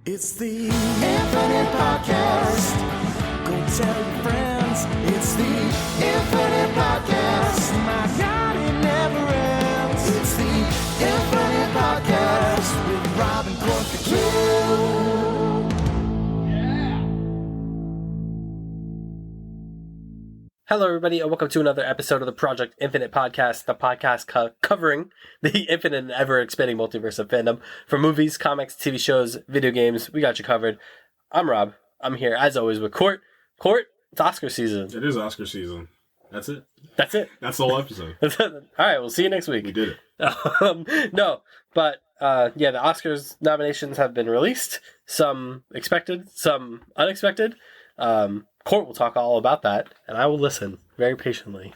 It's the Infinite Podcast. Go tell your friends. It's the Infinite Podcast. My God, it never ends. It's the Infinite Podcast with Rob and Cork the Kid. Hello, everybody, and welcome to another episode of the Project Infinite Podcast, the podcast covering the infinite and ever-expanding multiverse of fandom. For movies, comics, TV shows, video games, we got you covered. I'm Rob. I'm here, as always, with Court. Court, it's Oscar season. It is Oscar season. That's it. That's it. That's the whole episode. All right, we'll see you next week. We did it. The Oscars nominations have been released. Some expected, some unexpected. Court will talk all about that, and I will listen very patiently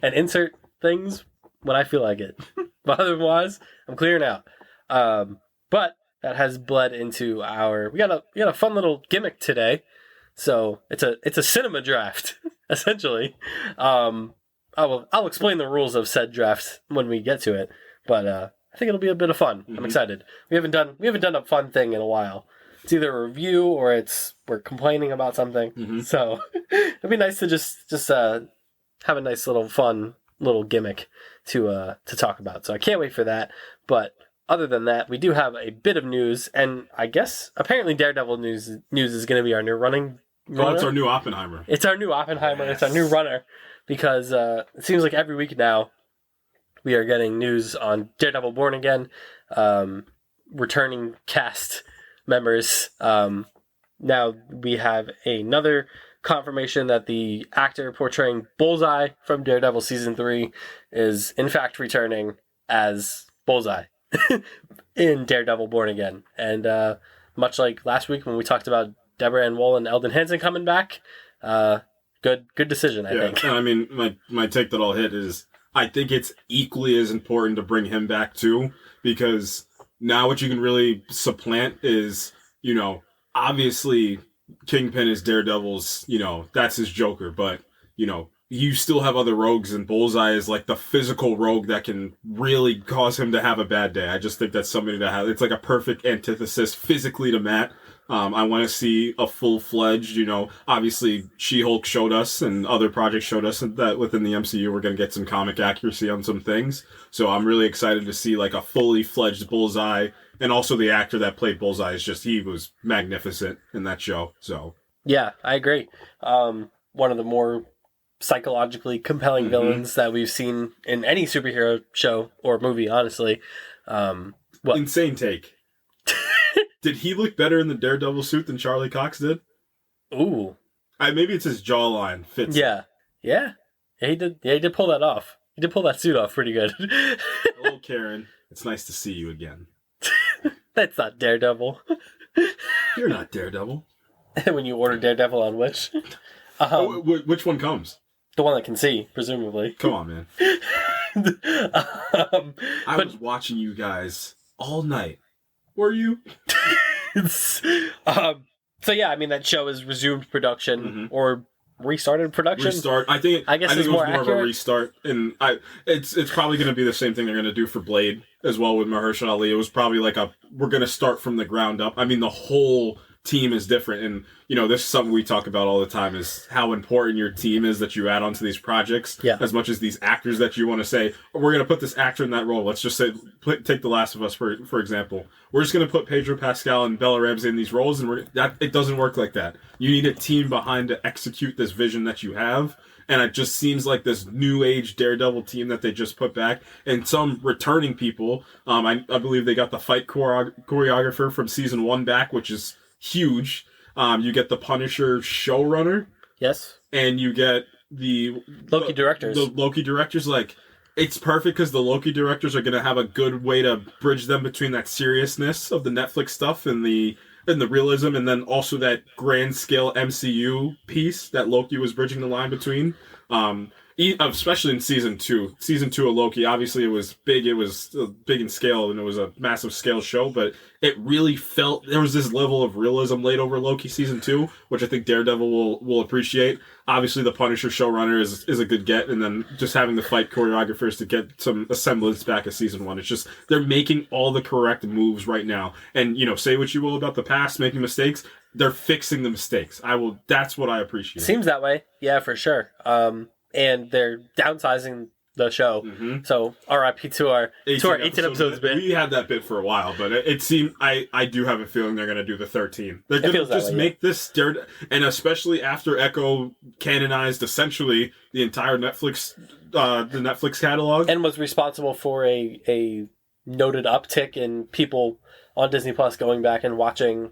and insert things when I feel like it. But otherwise, I'm clearing out. But that has bled into we got a fun little gimmick today. So it's a cinema draft essentially. I'll explain the rules of said draft when we get to it. But I think it'll be a bit of fun. Mm-hmm. I'm excited. We haven't done a fun thing in a while. It's either a review or we're complaining about something. Mm-hmm. So it'd be nice to just have a nice little fun little gimmick to talk about. So I can't wait for that. But other than that, we do have a bit of news, and I guess apparently Daredevil news is going to be our new runner. Oh, it's our new Oppenheimer. It's our new Oppenheimer. Yes. It's our new runner because it seems like every week now we are getting news on Daredevil Born Again, returning cast members. Now we have another confirmation that the actor portraying Bullseye from Daredevil Season 3 is in fact returning as Bullseye in Daredevil Born Again. And much like last week when we talked about Deborah Ann Woll and Eldon Henson coming back, good decision, I think. I mean, my take that I'll hit is I think it's equally as important to bring him back too, because now what you can really supplant is, obviously Kingpin is Daredevil's, that's his Joker, but, you still have other rogues, and Bullseye is like the physical rogue that can really cause him to have a bad day. I just think that's somebody that it's like a perfect antithesis physically to Matt. I want to see a full-fledged, obviously She-Hulk showed us and other projects showed us that within the MCU we're going to get some comic accuracy on some things. So I'm really excited to see like a fully fledged Bullseye, and also the actor that played Bullseye he was magnificent in that show. So yeah, I agree. One of the more psychologically compelling villains that we've seen in any superhero show or movie, honestly. Insane take. Did he look better in the Daredevil suit than Charlie Cox did? Ooh. Maybe it's his jawline fits. Yeah. Yeah, he did. Yeah, he did pull that off. He did pull that suit off pretty good. Hello, Karen. It's nice to see you again. That's not Daredevil. You're not Daredevil. When you order Daredevil on Wish. Which one comes? The one that can see, presumably. Come on, man. I was watching you guys all night. Were you? So yeah, I mean that show has resumed production or restarted production. I think it was more accurate. Of a restart, and it's probably going to be the same thing they're going to do for Blade as well with Mahershala Ali. It was probably like we're going to start from the ground up. I mean, the whole team is different, and this is something we talk about all the time, is how important your team is that you add onto these projects. Yeah. As much as these actors that you want to say, we're going to put this actor in that role. Let's just say, take The Last of Us for example. We're just going to put Pedro Pascal and Bella Ramsey in these roles, and it doesn't work like that. You need a team behind to execute this vision that you have. And it just seems like this new age Daredevil team that they just put back, and some returning people. I believe they got the fight choreographer from season 1 back, which is huge. You get the Punisher showrunner. Yes. And you get the Loki directors. The Loki directors, it's perfect because the Loki directors are going to have a good way to bridge them between that seriousness of the Netflix stuff and the realism, and then also that grand scale MCU piece that Loki was bridging the line between. especially in season 2. Season 2 of Loki, obviously it was big in scale, and it was a massive scale show, but it really felt there was this level of realism laid over Loki season 2, which I think Daredevil will appreciate. Obviously the Punisher showrunner is a good get, and then just having the fight choreographers to get some semblance back of season 1. It's just they're making all the correct moves right now. And say what you will about the past making mistakes, they're fixing the mistakes. That's what I appreciate. Seems that way. Yeah, for sure. And they're downsizing the show. Mm-hmm. So RIP to our 18 episodes bit. We had that bit for a while, but it seemed I do have a feeling they're going to do the 13. They're going to just make this and especially after Echo canonized essentially the entire Netflix catalog and was responsible for a noted uptick in people on Disney Plus going back and watching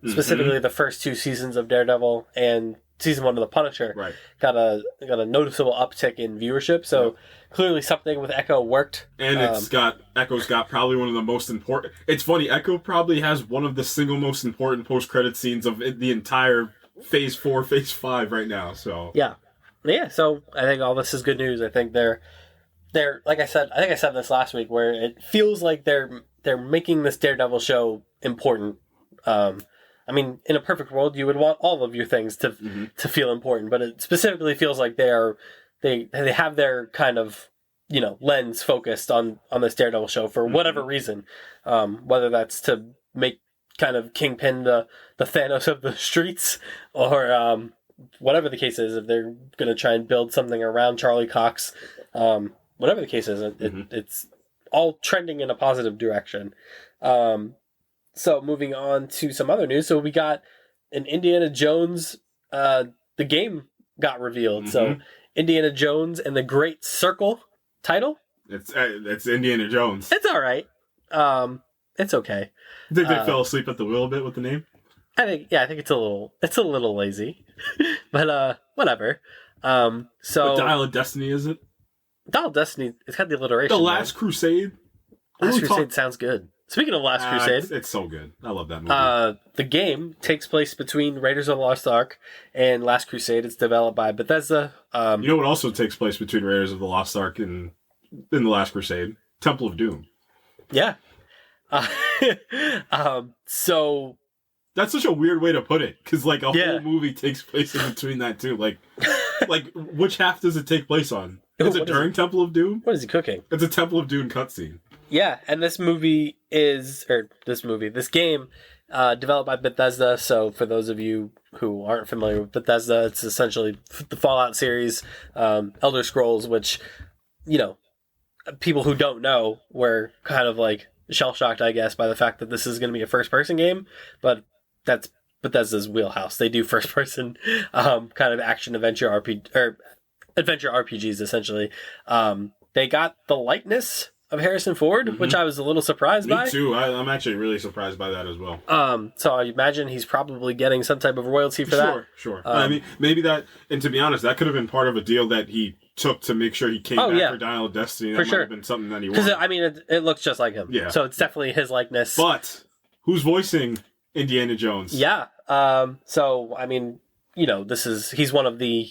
specifically the first 2 seasons of Daredevil and season 1 of The Punisher. Right. Got a noticeable uptick in viewership. So clearly something with Echo worked. And Echo's got probably one of the most important. It's funny, Echo probably has one of the single most important post-credit scenes of the entire Phase 4, Phase 5 right now. So yeah. So I think all this is good news. I think they're like I said this last week, where it feels like they're making this Daredevil show important. I mean, in a perfect world, you would want all of your things to feel important, but it specifically feels like they have their kind of lens focused on this Daredevil show for whatever reason, whether that's to make kind of Kingpin the Thanos of the streets, or whatever the case is. If they're going to try and build something around Charlie Cox, whatever the case is, it's all trending in a positive direction. So moving on to some other news. So we got an Indiana Jones, the game got revealed. Mm-hmm. So Indiana Jones and the Great Circle title. It's Indiana Jones. It's all right. It's okay. Think they fell asleep at the wheel a bit with the name? I think it's a little lazy, but whatever. What Dial of Destiny is it? Dial of Destiny. It's got the alliteration. The Last Crusade. Last Crusade sounds good. Speaking of Last Crusade... It's so good. I love that movie. The game takes place between Raiders of the Lost Ark and Last Crusade. It's developed by Bethesda. You know what also takes place between Raiders of the Lost Ark and The Last Crusade? Temple of Doom. Yeah. So... That's such a weird way to put it, because whole movie takes place in between that too. Like which half does it take place on? Is it during Temple of Doom? What is he cooking? It's a Temple of Doom cutscene. Yeah, and this game, developed by Bethesda. So for those of you who aren't familiar with Bethesda, it's essentially the Fallout series, Elder Scrolls, which, people who don't know were kind of like shell-shocked, I guess, by the fact that this is going to be a first-person game, but that's Bethesda's wheelhouse. They do first-person kind of action-adventure RPGs, essentially. They got the likeness of Harrison Ford, which I was a little surprised by. Me too. I'm actually really surprised by that as well. So I imagine he's probably getting some type of royalty for that. Sure. I mean, maybe that, and to be honest, that could have been part of a deal that he took to make sure he came back for Dial of Destiny. That might have been something that he wanted. Because, I mean, it looks just like him. Yeah. So it's definitely his likeness. But who's voicing Indiana Jones? Yeah. So, I mean, he's one of the,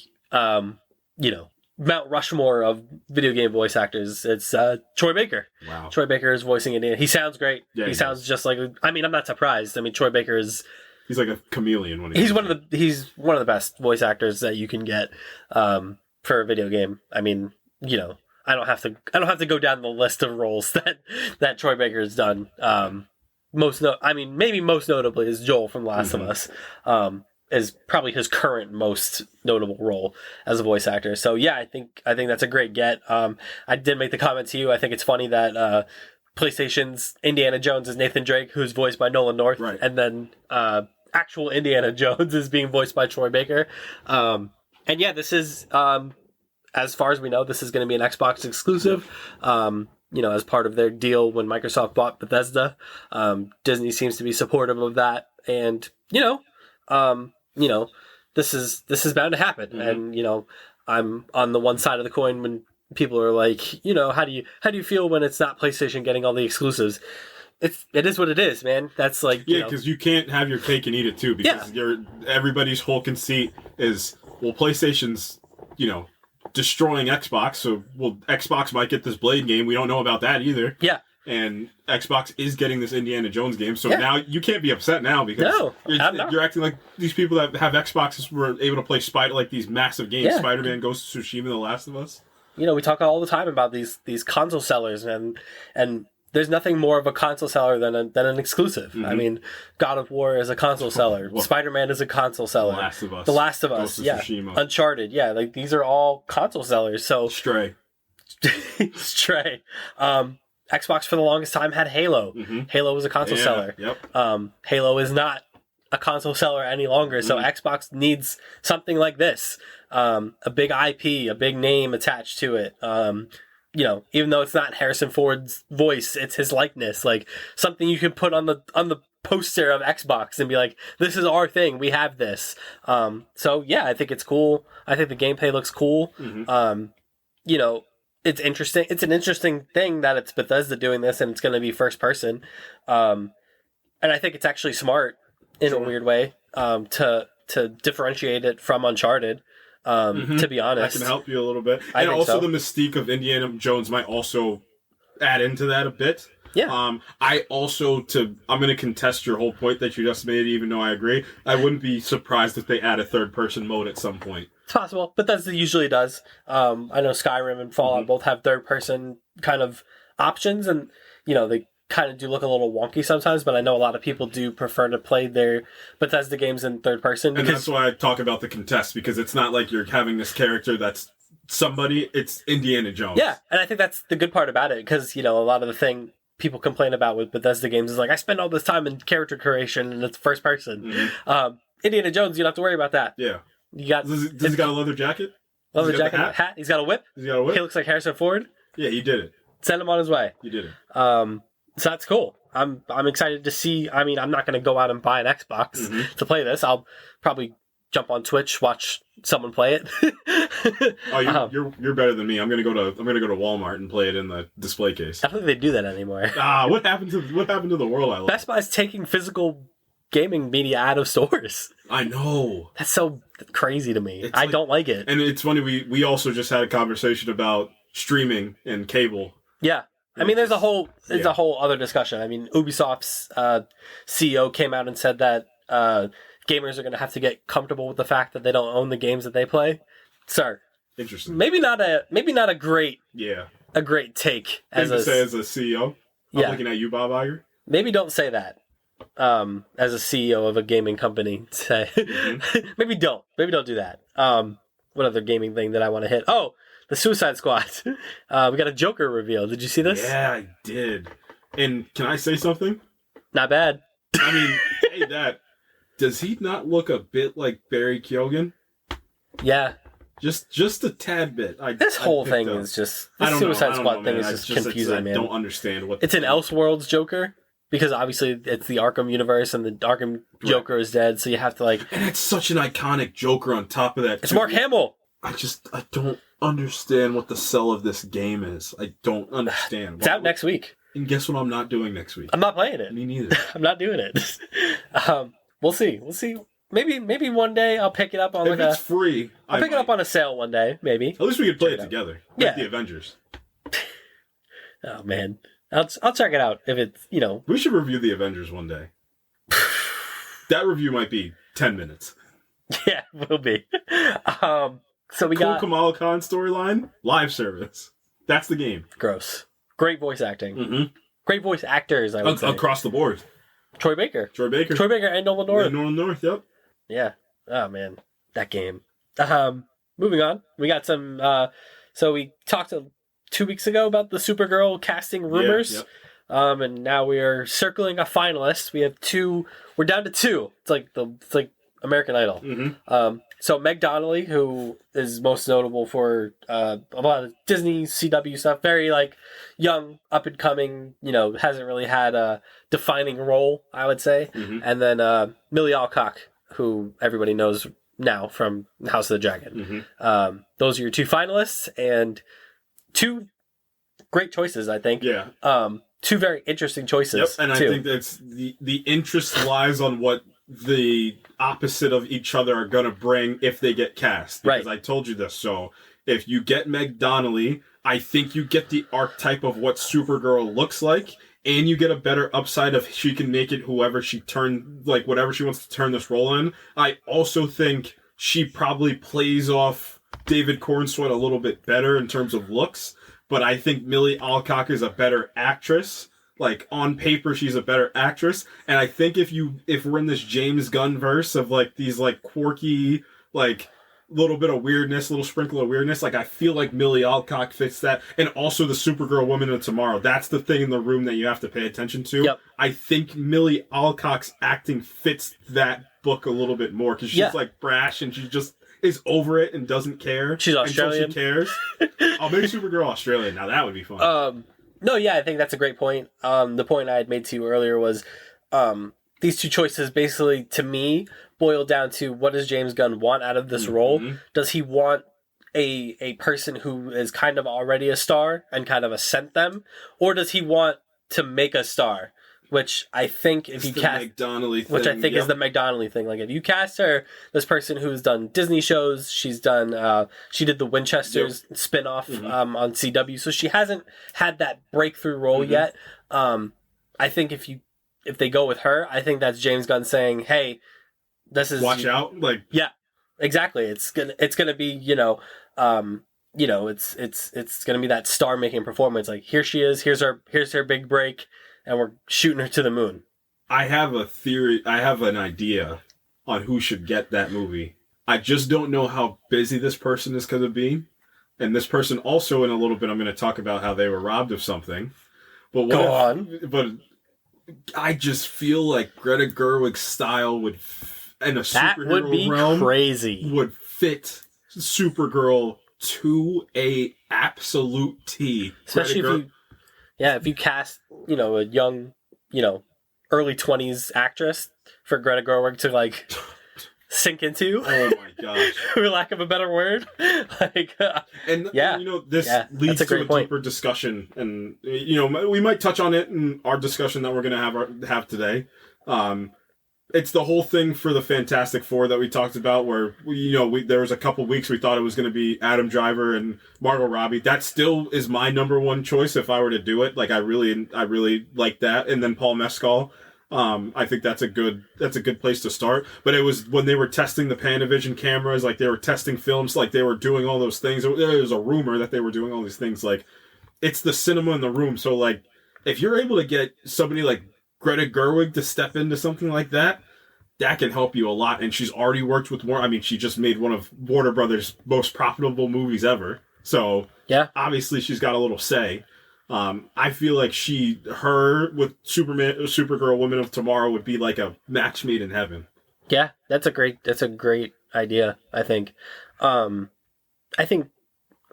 Mount Rushmore of video game voice actors. It's Troy Baker. Wow. Troy Baker is voicing Indiana. He sounds great. Yeah, he sounds just like... I mean, I'm not surprised. I mean, Troy Baker is... He's like a chameleon. He's one of the best voice actors that you can get for a video game. I mean, I don't have to go down the list of roles that Troy Baker has done. Maybe most notably is Joel from Last of Us. Is probably his current most notable role as a voice actor. So yeah, I think that's a great get. I did make the comment to you. I think it's funny that PlayStation's Indiana Jones is Nathan Drake, who's voiced by Nolan North, right. And then actual Indiana Jones is being voiced by Troy Baker. And yeah, this is as far as we know, this is going to be an Xbox exclusive. As part of their deal when Microsoft bought Bethesda. Disney seems to be supportive of that, and this is bound to happen. And, I'm on the one side of the coin when people are like, how do you feel when it's not PlayStation getting all the exclusives? It is what it is, man. That's like, because you can't have your cake and eat it too, because everybody's whole conceit is, well, PlayStation's, destroying Xbox. So, Xbox might get this Blade game. We don't know about that either. Yeah. And Xbox is getting this Indiana Jones game. So now you can't be upset now because you're acting like these people that have Xboxes were able to play these massive games. Yeah. Spider-Man, Ghost of Tsushima, The Last of Us. You know, we talk all the time about these console sellers, and there's nothing more of a console seller than an exclusive. Mm-hmm. I mean, God of War is a console seller. Spider-Man is a console seller. The Last of Us. Yeah. Tsushima. Uncharted. Yeah, like these are all console sellers. So Stray. Xbox for the longest time had Halo. Mm-hmm. Halo was a console seller. Yep. Halo is not a console seller any longer, so Xbox needs something like this. A big IP, a big name attached to it. You know, even though it's not Harrison Ford's voice, it's his likeness. Like something you can put on the poster of Xbox and be like, "This is our thing. We have this." So yeah, I think it's cool. I think the gameplay looks cool. Mm-hmm. You know, it's interesting. It's an interesting thing that it's Bethesda doing this, and it's going to be first person. And I think it's actually smart in a weird way to differentiate it from Uncharted. To be honest, that can help you a little bit, and also the mystique of Indiana Jones might also add into that a bit. Yeah. I'm going to contest your whole point that you just made, even though I agree. I wouldn't be surprised if they add a third person mode at some point. It's possible, but that usually does. I know Skyrim and Fallout both have third person kind of options, and you know they kind of do look a little wonky sometimes, but I know a lot of people do prefer to play their Bethesda games in third person. And that's why I talk about the contest, because it's not like you're having this character that's somebody, it's Indiana Jones. Yeah, and I think that's the good part about it, because, you know, a lot of the thing people complain about with Bethesda games is like, I spend all this time in character creation and it's first person. Mm-hmm. Indiana Jones, you don't have to worry about that. Yeah. Does he got a leather jacket? Leather jacket, hat? He's got a whip? He looks like Harrison Ford? Yeah, he did it. Send him on his way. He did it. So that's cool. I'm excited to see. I mean, I'm not going to go out and buy an Xbox to play this. I'll probably jump on Twitch, watch someone play it. Oh, you're better than me. I'm gonna go to Walmart and play it in the display case. I don't think they do that anymore. What happened to the world I love? Best Buy's taking physical gaming media out of stores. I know. That's so crazy to me. I don't like it. And it's funny. We also just had a conversation about streaming and cable. Yeah. I mean, there's a whole other discussion. I mean, Ubisoft's CEO came out and said that gamers are going to have to get comfortable with the fact that they don't own the games that they play. Sir, interesting. Maybe not a great take as a CEO. I'm looking at you, Bob Iger. Maybe don't say that as a CEO of a gaming company. Say maybe don't do that. What other gaming thing that I want to hit? Oh. The Suicide Squad. We got a Joker reveal. Did you see this? Yeah, I did. And can I say something? Not bad. I mean, does he not look a bit like Barry Keoghan? Yeah. Just a tad bit. This whole thing is just... The Suicide Squad thing is just confusing, man. I don't understand what... It's an Elseworlds Joker, because obviously it's the Arkham universe, and the Arkham Joker is dead, so you have to like... And it's such an iconic Joker on top of that. It's Mark Hamill! I don't understand what the sell of this game is. I don't understand. It's out next week. And guess what I'm not doing next week? I'm not playing it. Me neither. I'm not doing it. We'll see. Maybe one day I'll pick it up on it's free. I'll pick it up on a sale one day, maybe. At least we could play it together. Like the Avengers. Oh man. I'll check it out if it's, you know. We should review the Avengers one day. That review might be 10 minutes. Yeah, it will be. So we got Kamala Khan storyline, live service. That's the game. Gross. Great voice acting. Mm-hmm. Great voice actors, I would say. Across the board. Troy Baker and Nolan North. Nolan North, yep. Yeah. Oh, man. That game. Moving on. We got some... so we talked 2 weeks ago about the Supergirl casting rumors. Yeah, yep. And now we are circling a finalist. We have two... We're down to two. It's like American Idol. Mm-hmm. So Meg Donnelly, who is most notable for a lot of Disney, CW stuff, very like young, up and coming, you know, hasn't really had a defining role, I would say. Mm-hmm. And then Millie Alcock, who everybody knows now from House of the Dragon. Mm-hmm. Those are your two finalists, and two great choices, I think. Yeah. Two very interesting choices. Yep, and I think that's the interest lies on what the opposite of each other are going to bring if they get cast. Because I told you this. So If you get Meg Donnelly, I think you get the archetype of what Supergirl looks like, and you get a better upside if she can make it whoever she whatever she wants to turn this role in. I also think she probably plays off David Cornsweet a little bit better in terms of looks, but I think Millie Alcock is a better actress. Like, on paper, she's a better actress. And I think if we're in this James Gunn verse of, like, these, like, quirky, like, little bit of weirdness, little sprinkle of weirdness, like, I feel like Millie Alcock fits that. And also the Supergirl Woman of Tomorrow. That's the thing in the room that you have to pay attention to. Yep. I think Millie Alcock's acting fits that book a little bit more, because she's, like, brash, and she just is over it and doesn't care. She's Australian. Until she cares. I'll make Supergirl Australian. Now, that would be fun. No, yeah, I think that's a great point. The point I had made to you earlier was these two choices basically, to me, boil down to what does James Gunn want out of this role? Does he want a person who is kind of already a star and kind of ascent them? Or does he want to make a star? Which I think if you cast... Meg Donnelly thing. Which I think is the Meg Donnelly thing. Like, if you cast her, this person who's done Disney shows, she's done... she did the Winchesters spin-off on CW, so she hasn't had that breakthrough role yet. I think if they go with her, I think that's James Gunn saying, hey, this is... Watch out. Like... Yeah, exactly. It's gonna be, it's gonna be that star-making performance. Like, here she is, here's her big break, and we're shooting her to the moon. I have a theory. I have an idea on who should get that movie. I just don't know how busy this person is going to be. And this person also, in a little bit, I'm going to talk about how they were robbed of something. But Go on. But I just feel like Greta Gerwig's style would, in a That superhero would be realm, crazy. would fit Supergirl to a absolute T. Especially if you cast, a young, early 20s actress for Greta Gerwig to, like, sink into. Oh my gosh. For lack of a better word. This leads to a deeper discussion. And, we might touch on it in our discussion that we're going to have today. It's the whole thing for the Fantastic Four that we talked about, where there was a couple weeks we thought it was going to be Adam Driver and Margot Robbie. That still is my number one choice if I were to do it. Like, I really like that. And then Paul Mescal. I think that's a good place to start. But it was when they were testing the Panavision cameras, like they were testing films, like they were doing all those things. There was a rumor that they were doing all these things. Like, it's the cinema in the room. So, like, if you're able to get somebody like Greta Gerwig to step into something like that, that can help you a lot. And she's already worked with she just made one of Warner Brothers' most profitable movies ever. So, obviously she's got a little say. I feel like her with Supergirl Woman of Tomorrow would be like a match made in heaven. Yeah, that's a great idea, I think. I think,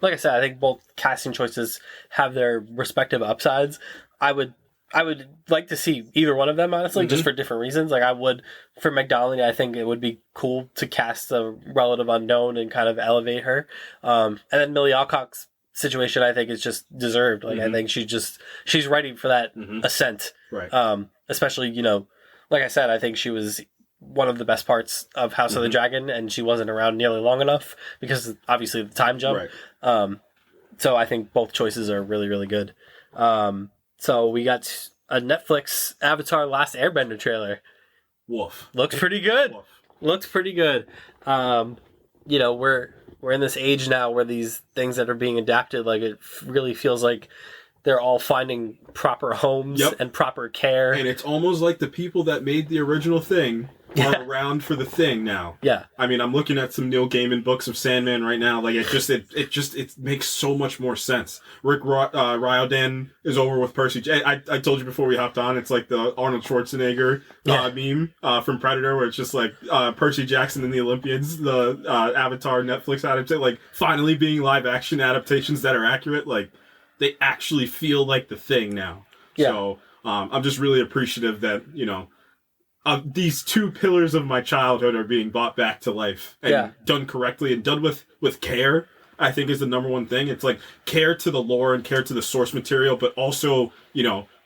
like I said, I think both casting choices have their respective upsides. I would like to see either one of them, honestly, just for different reasons. Like, I would, for Meg Donnelly, I think it would be cool to cast a relative unknown and kind of elevate her. And then Millie Alcock's situation, I think, is just deserved. Like, I think she's ready for that ascent. Right. Especially, like I said, I think she was one of the best parts of House of the Dragon, and she wasn't around nearly long enough because, obviously, the time jump. Right. So I think both choices are really, really good. So we got a Netflix Avatar Last Airbender trailer. Woof. Looks pretty good. Woof. Looks pretty good. We're in this age now where these things that are being adapted, like, it really feels like they're all finding proper homes and proper care. And it's almost like the people that made the original thing are around for the thing now. Yeah. I mean, I'm looking at some Neil Gaiman books of Sandman right now. Like, it makes so much more sense. Rick Riordan is over with Percy. I told you before we hopped on, it's like the Arnold Schwarzenegger meme from Predator, where it's just like Percy Jackson and the Olympians, the Avatar Netflix adaptation, like, finally being live action adaptations that are accurate. Like, they actually feel like the thing now. Yeah. So I'm just really appreciative that, these two pillars of my childhood are being brought back to life and done correctly and done with care, I think, is the number one thing. It's like care to the lore and care to the source material, but also,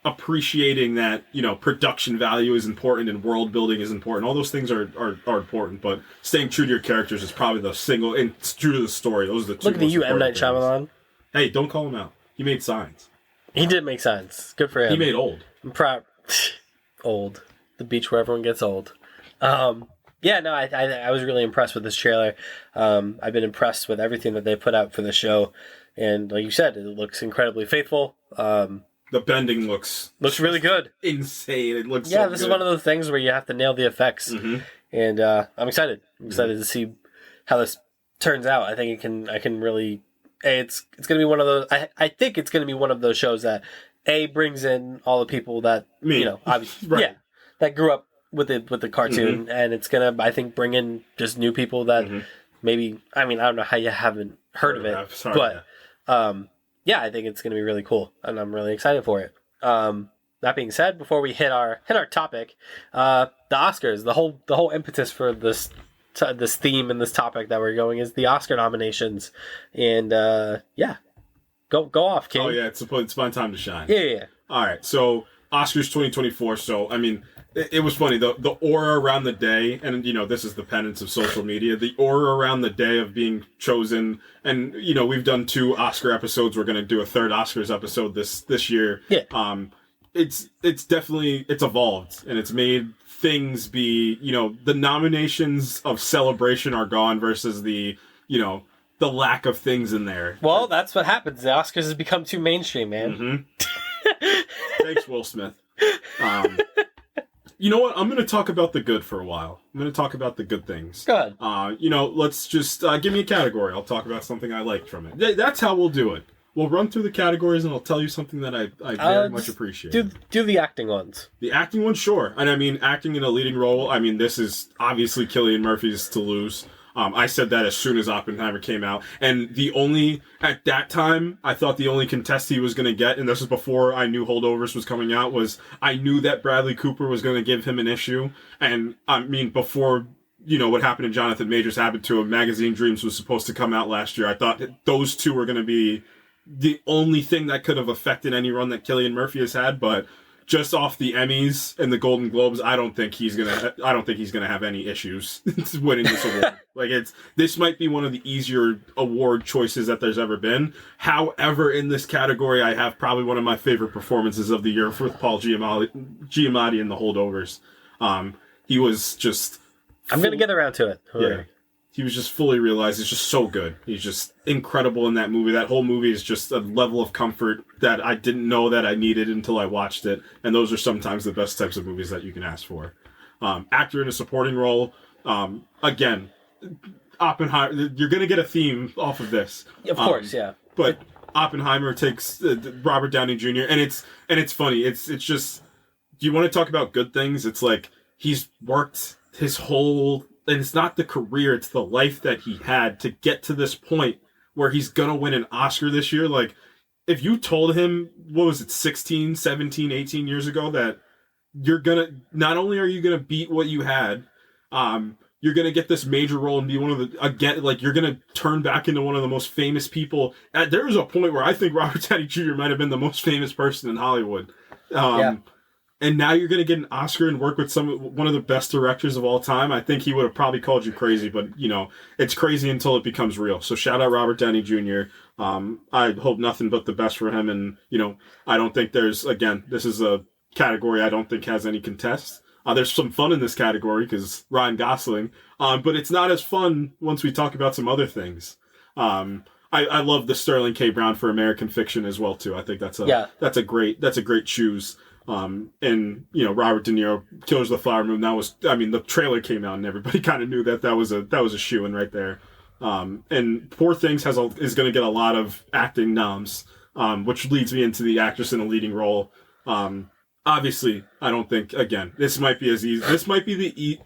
appreciating that, production value is important and world building is important. All those things are important, but staying true to your characters is probably the single, and true to the story. Those are the two. Look at you, M. Night Shyamalan. Hey, don't call him out. He made Signs. He did make Signs. Good for him. He made Old. I'm proud. Old. The beach where everyone gets old. Yeah, no, I was really impressed with this trailer. I've been impressed with everything that they put out for the show. And like you said, it looks incredibly faithful. The bending looks really good. Insane. It looks this is one of those things where you have to nail the effects. Mm-hmm. And I'm excited. I'm excited to see how this turns out. I think I can really... It's going to be one of those... I think it's going to be one of those shows that brings in all the people that, obviously, right. Yeah, that grew up with the cartoon, mm-hmm. and it's going to, I think, bring in just new people that mm-hmm. maybe... I mean, I don't know how you haven't heard of it, but... I think it's going to be really cool, and I'm really excited for it. That being said, before we hit our topic, the Oscars, the whole impetus for this theme and this topic that we're going is the Oscar nominations, and go off, King. Oh yeah, it's my time to shine. Yeah. All right, so Oscars 2024. So I mean, it was funny the aura around the day, and this is the penance of social media. The aura around the day of being chosen, and we've done 2 Oscar episodes. We're going to do a 3rd Oscars episode this year. Yeah. It's definitely evolved, and it's made things be the nominations of celebration are gone versus the the lack of things in there. Well, that's what happens. The Oscars has become too mainstream, man. Mm-hmm. Thanks, Will Smith. You know what? I'm going to talk about the good for a while. I'm going to talk about the good things. Go ahead. Let's just give me a category. I'll talk about something I liked from it. That's how we'll do it. We'll run through the categories and I'll tell you something that I very much appreciate. Do the acting ones. The acting ones, sure. And I mean, acting in a leading role, I mean, this is obviously Cillian Murphy's to lose. I said that as soon as Oppenheimer came out. And at that time, I thought the only contest he was going to get, and this was before I knew Holdovers was coming out, was I knew that Bradley Cooper was going to give him an issue. And I mean, before, what happened to Jonathan Majors happened to him, Magazine Dreams was supposed to come out last year. I thought those two were going to be the only thing that could have affected any run that Cillian Murphy has had, but just off the Emmys and the Golden Globes, I don't think he's gonna have any issues winning this award. This might be one of the easier award choices that there's ever been. However, in this category, I have probably one of my favorite performances of the year with Paul Giamatti in The Holdovers. He was just... I'm gonna get around to it. Yeah. He was just fully realized. He's just so good. He's just incredible in that movie. That whole movie is just a level of comfort that I didn't know that I needed until I watched it. And those are sometimes the best types of movies that you can ask for. Actor in a supporting role. Again, Oppenheimer. You're going to get a theme off of this. Of course, yeah. But Oppenheimer takes Robert Downey Jr. And it's funny. It's just, do you want to talk about good things? It's like he's worked his whole... And it's not the career, it's the life that he had to get to this point where he's going to win an Oscar this year. Like, if you told him, 16, 17, 18 years ago that you're going to, not only are you going to beat what you had, you're going to get this major role and be one of the, again, like, you're going to turn back into one of the most famous people. There was a point where I think Robert Downey Jr. might have been the most famous person in Hollywood. And now you're going to get an Oscar and work with one of the best directors of all time. I think he would have probably called you crazy, but, it's crazy until it becomes real. So shout out Robert Downey Jr. I hope nothing but the best for him. And, I don't think this is a category I don't think has any contests. There's some fun in this category because Ryan Gosling, but it's not as fun once we talk about some other things. I love the Sterling K. Brown for American Fiction as well, too. I think that's a great choose. And Robert De Niro, Killers of the Flower Moon. The trailer came out and everybody kind of knew that was a shoo-in right there. And Poor Things is going to get a lot of acting noms, which leads me into the actress in a leading role. Obviously, I don't think this might be as easy. This might be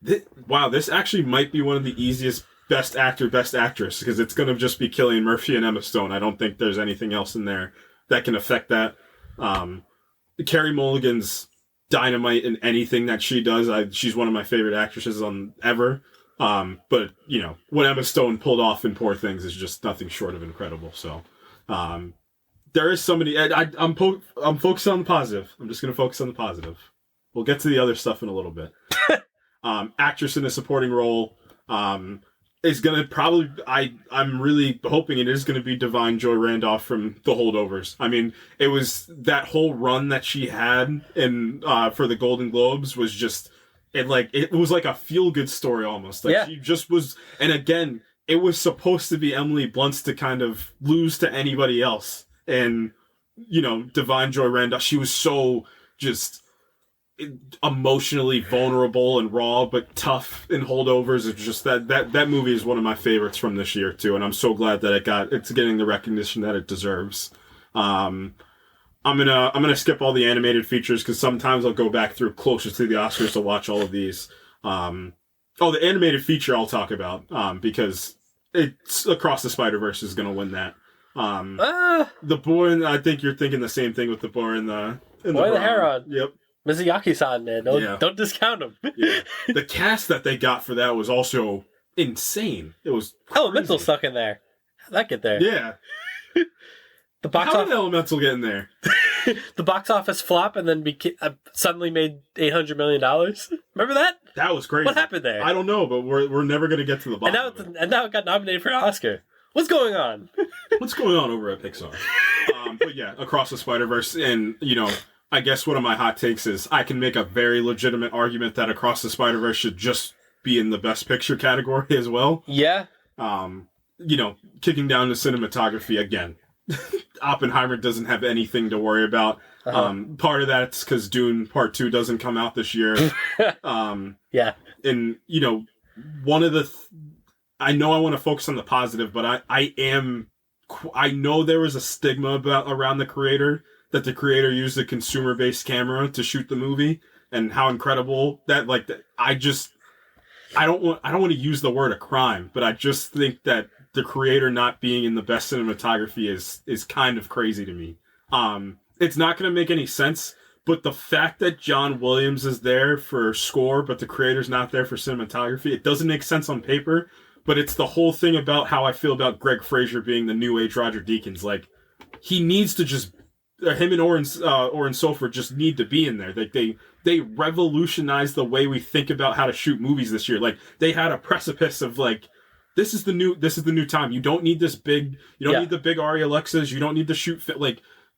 this actually might be one of the easiest best actor, best actress because it's going to just be Cillian Murphy and Emma Stone. I don't think there's anything else in there that can affect that. Carey Mulligan's dynamite in anything that she does. She's one of my favorite actresses ever. But what Emma Stone pulled off in Poor Things is just nothing short of incredible. So, there is somebody. I'm focused on the positive. I'm just going to focus on the positive. We'll get to the other stuff in a little bit. Actress in a supporting role is going to probably. I'm really hoping it is going to be Divine Joy Randolph from The Holdovers. I mean, it was that whole run that she had in for the Golden Globes was just. It was like a feel-good story almost. Like, she just was, and again, it was supposed to be Emily Blunt's to kind of lose to anybody else. And, you know, Divine Joy Randolph, she was so just emotionally vulnerable and raw, but tough in Holdovers. It's just that movie is one of my favorites from this year too. And I'm so glad that it's getting the recognition that it deserves. I'm gonna skip all the animated features because sometimes I'll go back through closer to the Oscars to watch all of these. The animated feature I'll talk about because it's Across the Spider-Verse is gonna win that. The boy, I think you're thinking the same thing with the boy in the Heron. Yep. Miyazaki-san, man. Don't discount him. Yeah. The cast that they got for that was also insane. It was crazy. Elemental stuck in there. How'd that get there? Yeah. How did Elemental get in there? The box office flop and then suddenly made $800 million. Remember that? That was crazy. What happened there? I don't know, but we're never going to get to the bottom. And now it got nominated for an Oscar. What's going on? What's going on over at Pixar? But yeah, Across the Spider-Verse, and you know, I guess one of my hot takes is I can make a very legitimate argument that Across the Spider-Verse should just be in the Best Picture category as well. Yeah. You know, kicking down to cinematography again. Oppenheimer doesn't have anything to worry about. Part of that's because Dune Part 2 doesn't come out this year. Yeah. And, you know, one of the... I know I want to focus on the positive, but I know there was a stigma around the creator, that the creator used a consumer-based camera to shoot the movie, and how incredible that, I don't want to use the word a crime, but I just think that the creator not being in the best cinematography is kind of crazy to me. It's not going to make any sense, but the fact that John Williams is there for score, but the creator's not there for cinematography, it doesn't make sense on paper, but it's the whole thing about how I feel about Greg Fraser being the new age Roger Deakins. Like, he needs to just... him and Oren Sofer just need to be in there. Like, they revolutionized the way we think about how to shoot movies this year. Like, they had a precipice of this is the new time. You don't need this big, you don't need the big Arri Alexas. You don't need to shoot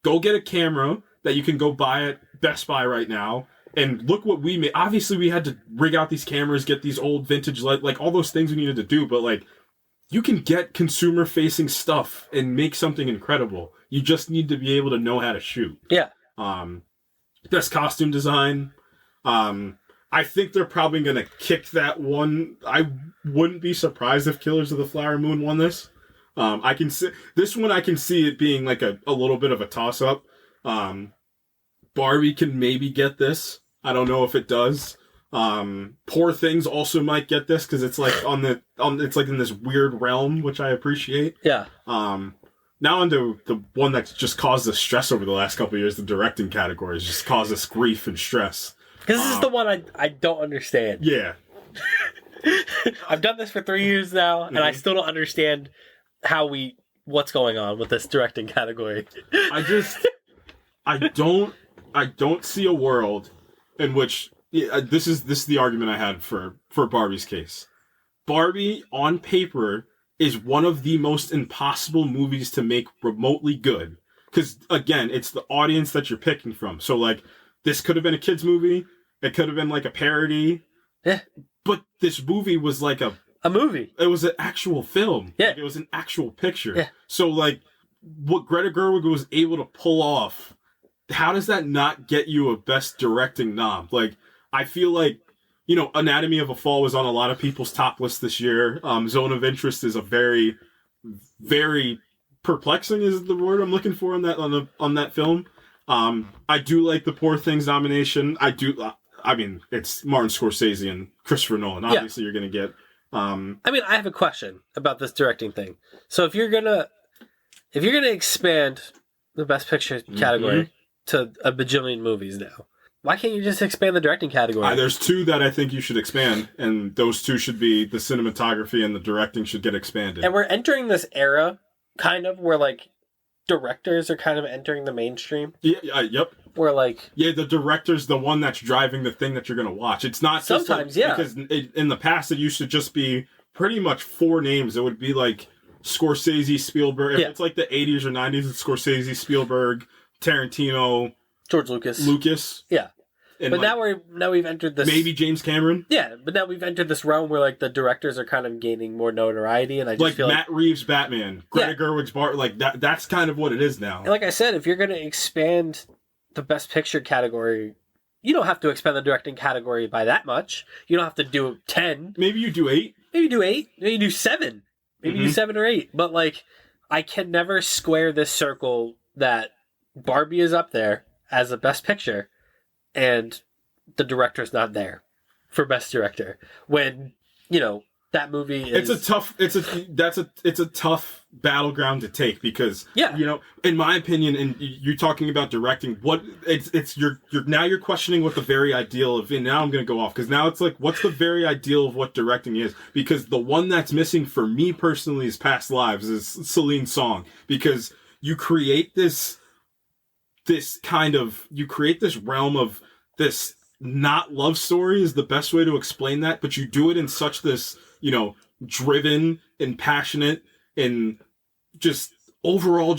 go get a camera that you can go buy at Best Buy right now. And look what we made. Obviously we had to rig out these cameras, get these old vintage, all those things we needed to do. But you can get consumer facing stuff and make something incredible. You just need to be able to know how to shoot. Yeah. Best costume design. I think they're probably going to kick that one. I wouldn't be surprised if Killers of the Flower Moon won this. I can see this one. I can see it being a little bit of a toss up. Barbie can maybe get this. I don't know if it does. Poor Things also might get this because it's it's in this weird realm, which I appreciate. Yeah. Now onto the one that's just caused us stress over the last couple of years, the directing categories just caused us grief and stress. Because this is the one I don't understand. Yeah. I've done this for 3 years now, and I still don't understand what's going on with this directing category. I don't see a world in which this is the argument I had for Barbie's case. Barbie on paper is one of the most impossible movies to make remotely good. Because again, it's the audience that you're picking from. So this could have been a kid's movie. It could have been a parody. Yeah. But this movie was a movie. It was an actual film. Yeah. It was an actual picture. Yeah. So what Greta Gerwig was able to pull off, how does that not get you a best directing nom? I feel Anatomy of a Fall was on a lot of people's top list this year. Zone of Interest is a very, very perplexing is the word I'm looking for on that film. I do like the Poor Things nomination. It's Martin Scorsese and Christopher Nolan. Obviously, you're going to get. I have a question about this directing thing. So if you're gonna expand the Best Picture category to a bajillion movies now, why can't you just expand the directing category? There's two that I think you should expand, and those two should be the cinematography and the directing should get expanded. And we're entering this era, kind of, where directors are kind of entering the mainstream. Yep. Where like the director's the one that's driving the thing that you're gonna watch. It's not just sometimes because in the past it used to just be pretty much 4 names. It would be like Scorsese, Spielberg. If it's like the 80s or 90s, it's Scorsese, Spielberg, Tarantino, George Lucas. Yeah. And but like, now we've entered this, maybe James Cameron. Yeah, but now we've entered this realm where like the directors are kind of gaining more notoriety, and I just feel Matt Reeves' Batman, Greta Gerwig's Bart, like that's kind of what it is now. And like I said, if you're going to expand the Best Picture category, you don't have to expand the directing category by that much. You don't have to do 10. Maybe you do 8. Maybe you do 8. Maybe you do 7. Maybe you do 7 or 8. But like, I can never square this circle that Barbie is up there as a Best Picture, and the director's not there for Best Director, when that movie is... It's a tough battleground to take, because in my opinion, and you're talking about directing, you're questioning what the very ideal of, and now I'm going to go off, because now it's like, what's the very ideal of what directing is? Because the one that's missing for me personally is Past Lives, is Celine's song, because you create this realm of this not love story is the best way to explain that, but you do it in such this, driven and passionate and just overall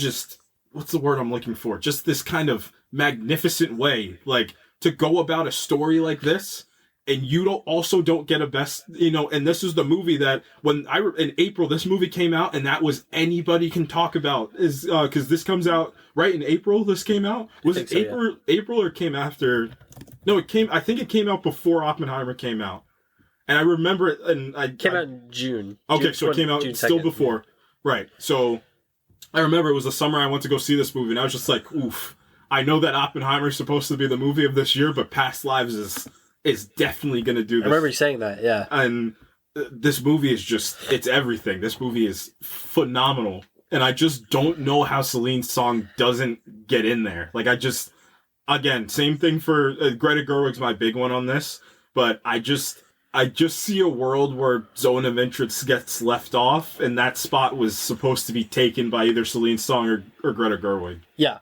what's the word I'm looking for? Just this kind of magnificent way, like, to go about a story like this, and you don't get a best, and this is the movie that in April, this movie came out, and that was Anybody Can Talk About, is, cause this comes out right in April, this came out? Was it April or came after? No, I think it came out before Oppenheimer came out. And I remember it, and it came out in June. Okay, so it came out still before. Yeah. Right. So I remember it was the summer I went to go see this movie, and I was just like, oof. I know that Oppenheimer is supposed to be the movie of this year, but Past Lives is definitely going to do this. I remember you saying that, yeah. And this movie is it's everything. This movie is phenomenal. And I just don't know how Celine's song doesn't get in there. Like, again, same thing for Greta Gerwig's my big one on this, but I just see a world where Zone of Interest gets left off, and that spot was supposed to be taken by either Celine's song or Greta Gerwig. Yeah.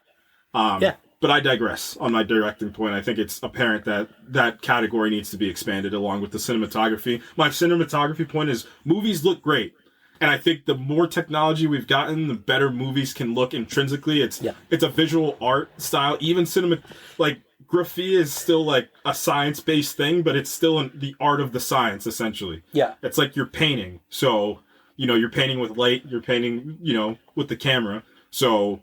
But I digress on my directing point. I think it's apparent that category needs to be expanded along with the cinematography. My cinematography point is movies look great. And I think the more technology we've gotten, the better movies can look intrinsically. It's a visual art style. Even graffiti is still like a science-based thing, but it's still the art of the science, essentially. Yeah. It's like you're painting. So, you're painting with light, you're painting, with the camera. So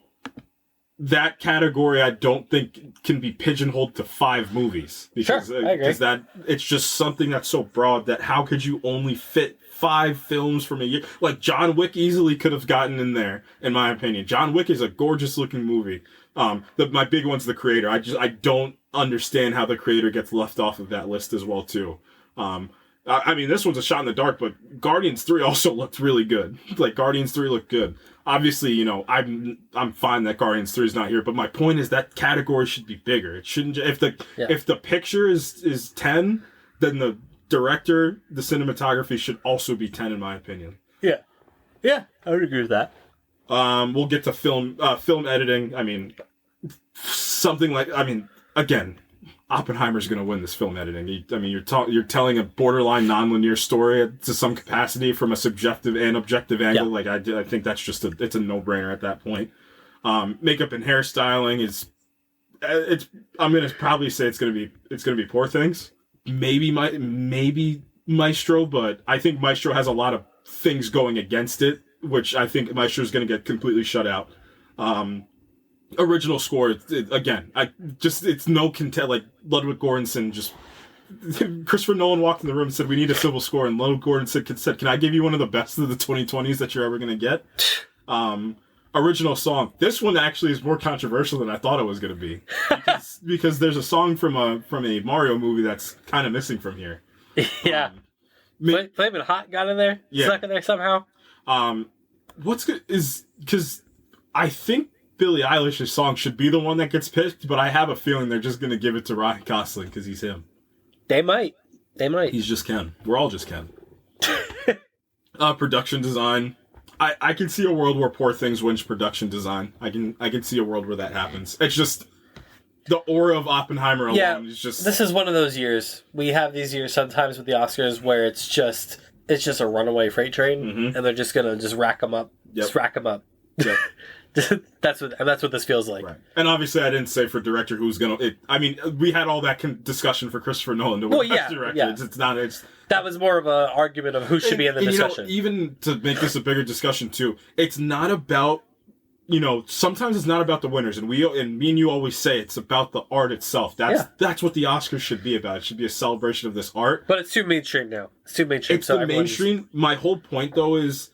that category I don't think can be pigeonholed to 5 movies. Because, I agree. Because it's just something that's so broad that how could you only fit 5 films from a year? Like, John Wick easily could have gotten in there, in my opinion. John Wick is a gorgeous looking movie. My big one's The Creator. I don't understand how The Creator gets left off of that list as well, too. I mean, this one's a shot in the dark, but Guardians 3 also looked really good. Like, Guardians 3 looked good. Obviously, I'm fine that Guardians 3 is not here, but my point is that category should be bigger. It shouldn't, if the picture is 10, then the director, the cinematography should also be 10, in my opinion. Yeah. Yeah, I would agree with that. We'll get to film editing. I mean, again, Oppenheimer's going to win this film editing. You're telling a borderline nonlinear story to some capacity from a subjective and objective angle. Yeah. Like, I think that's it's a no-brainer at that point. Makeup and hairstyling I'm going to probably say it's going to be Poor Things. Maybe Maestro, but I think Maestro has a lot of things going against it, which I think Maestro is going to get completely shut out. Original score, again, it's no contest. Like, Ludwig Göransson Christopher Nolan walked in the room and said, "We need a civil score," and Ludwig Göransson said, "Can I give you one of the best of the 2020s that you're ever going to get?" Original song. This one actually is more controversial than I thought it was going to be, because there's a song from a Mario movie that's kind of missing from here. Yeah, Flamin' Hot got in there, stuck in there somehow. What's good is because I think Billie Eilish's song should be the one that gets picked, but I have a feeling they're just going to give it to Ryan Gosling because he's him. They might. He's just Ken. We're all just Ken. Production design. I can see a world where Poor Things wins production design. I can see a world where that happens. It's just the aura of Oppenheimer alone is just... This is one of those years. We have these years sometimes with the Oscars where it's just a runaway freight train, and they're just gonna rack them up. Yep. Just rack them up. Yep. That's what this feels like. Right. And obviously, I didn't say for director who's gonna. We had all that discussion for Christopher Nolan to win best director. Yeah. It's not. That was more of an argument of who should be in the discussion. Even to make this a bigger discussion too, it's not about. Sometimes it's not about the winners, and me and you always say it's about the art itself. That's what the Oscars should be about. It should be a celebration of this art. But it's too mainstream now. It's too mainstream. It's the mainstream. My whole point, though, is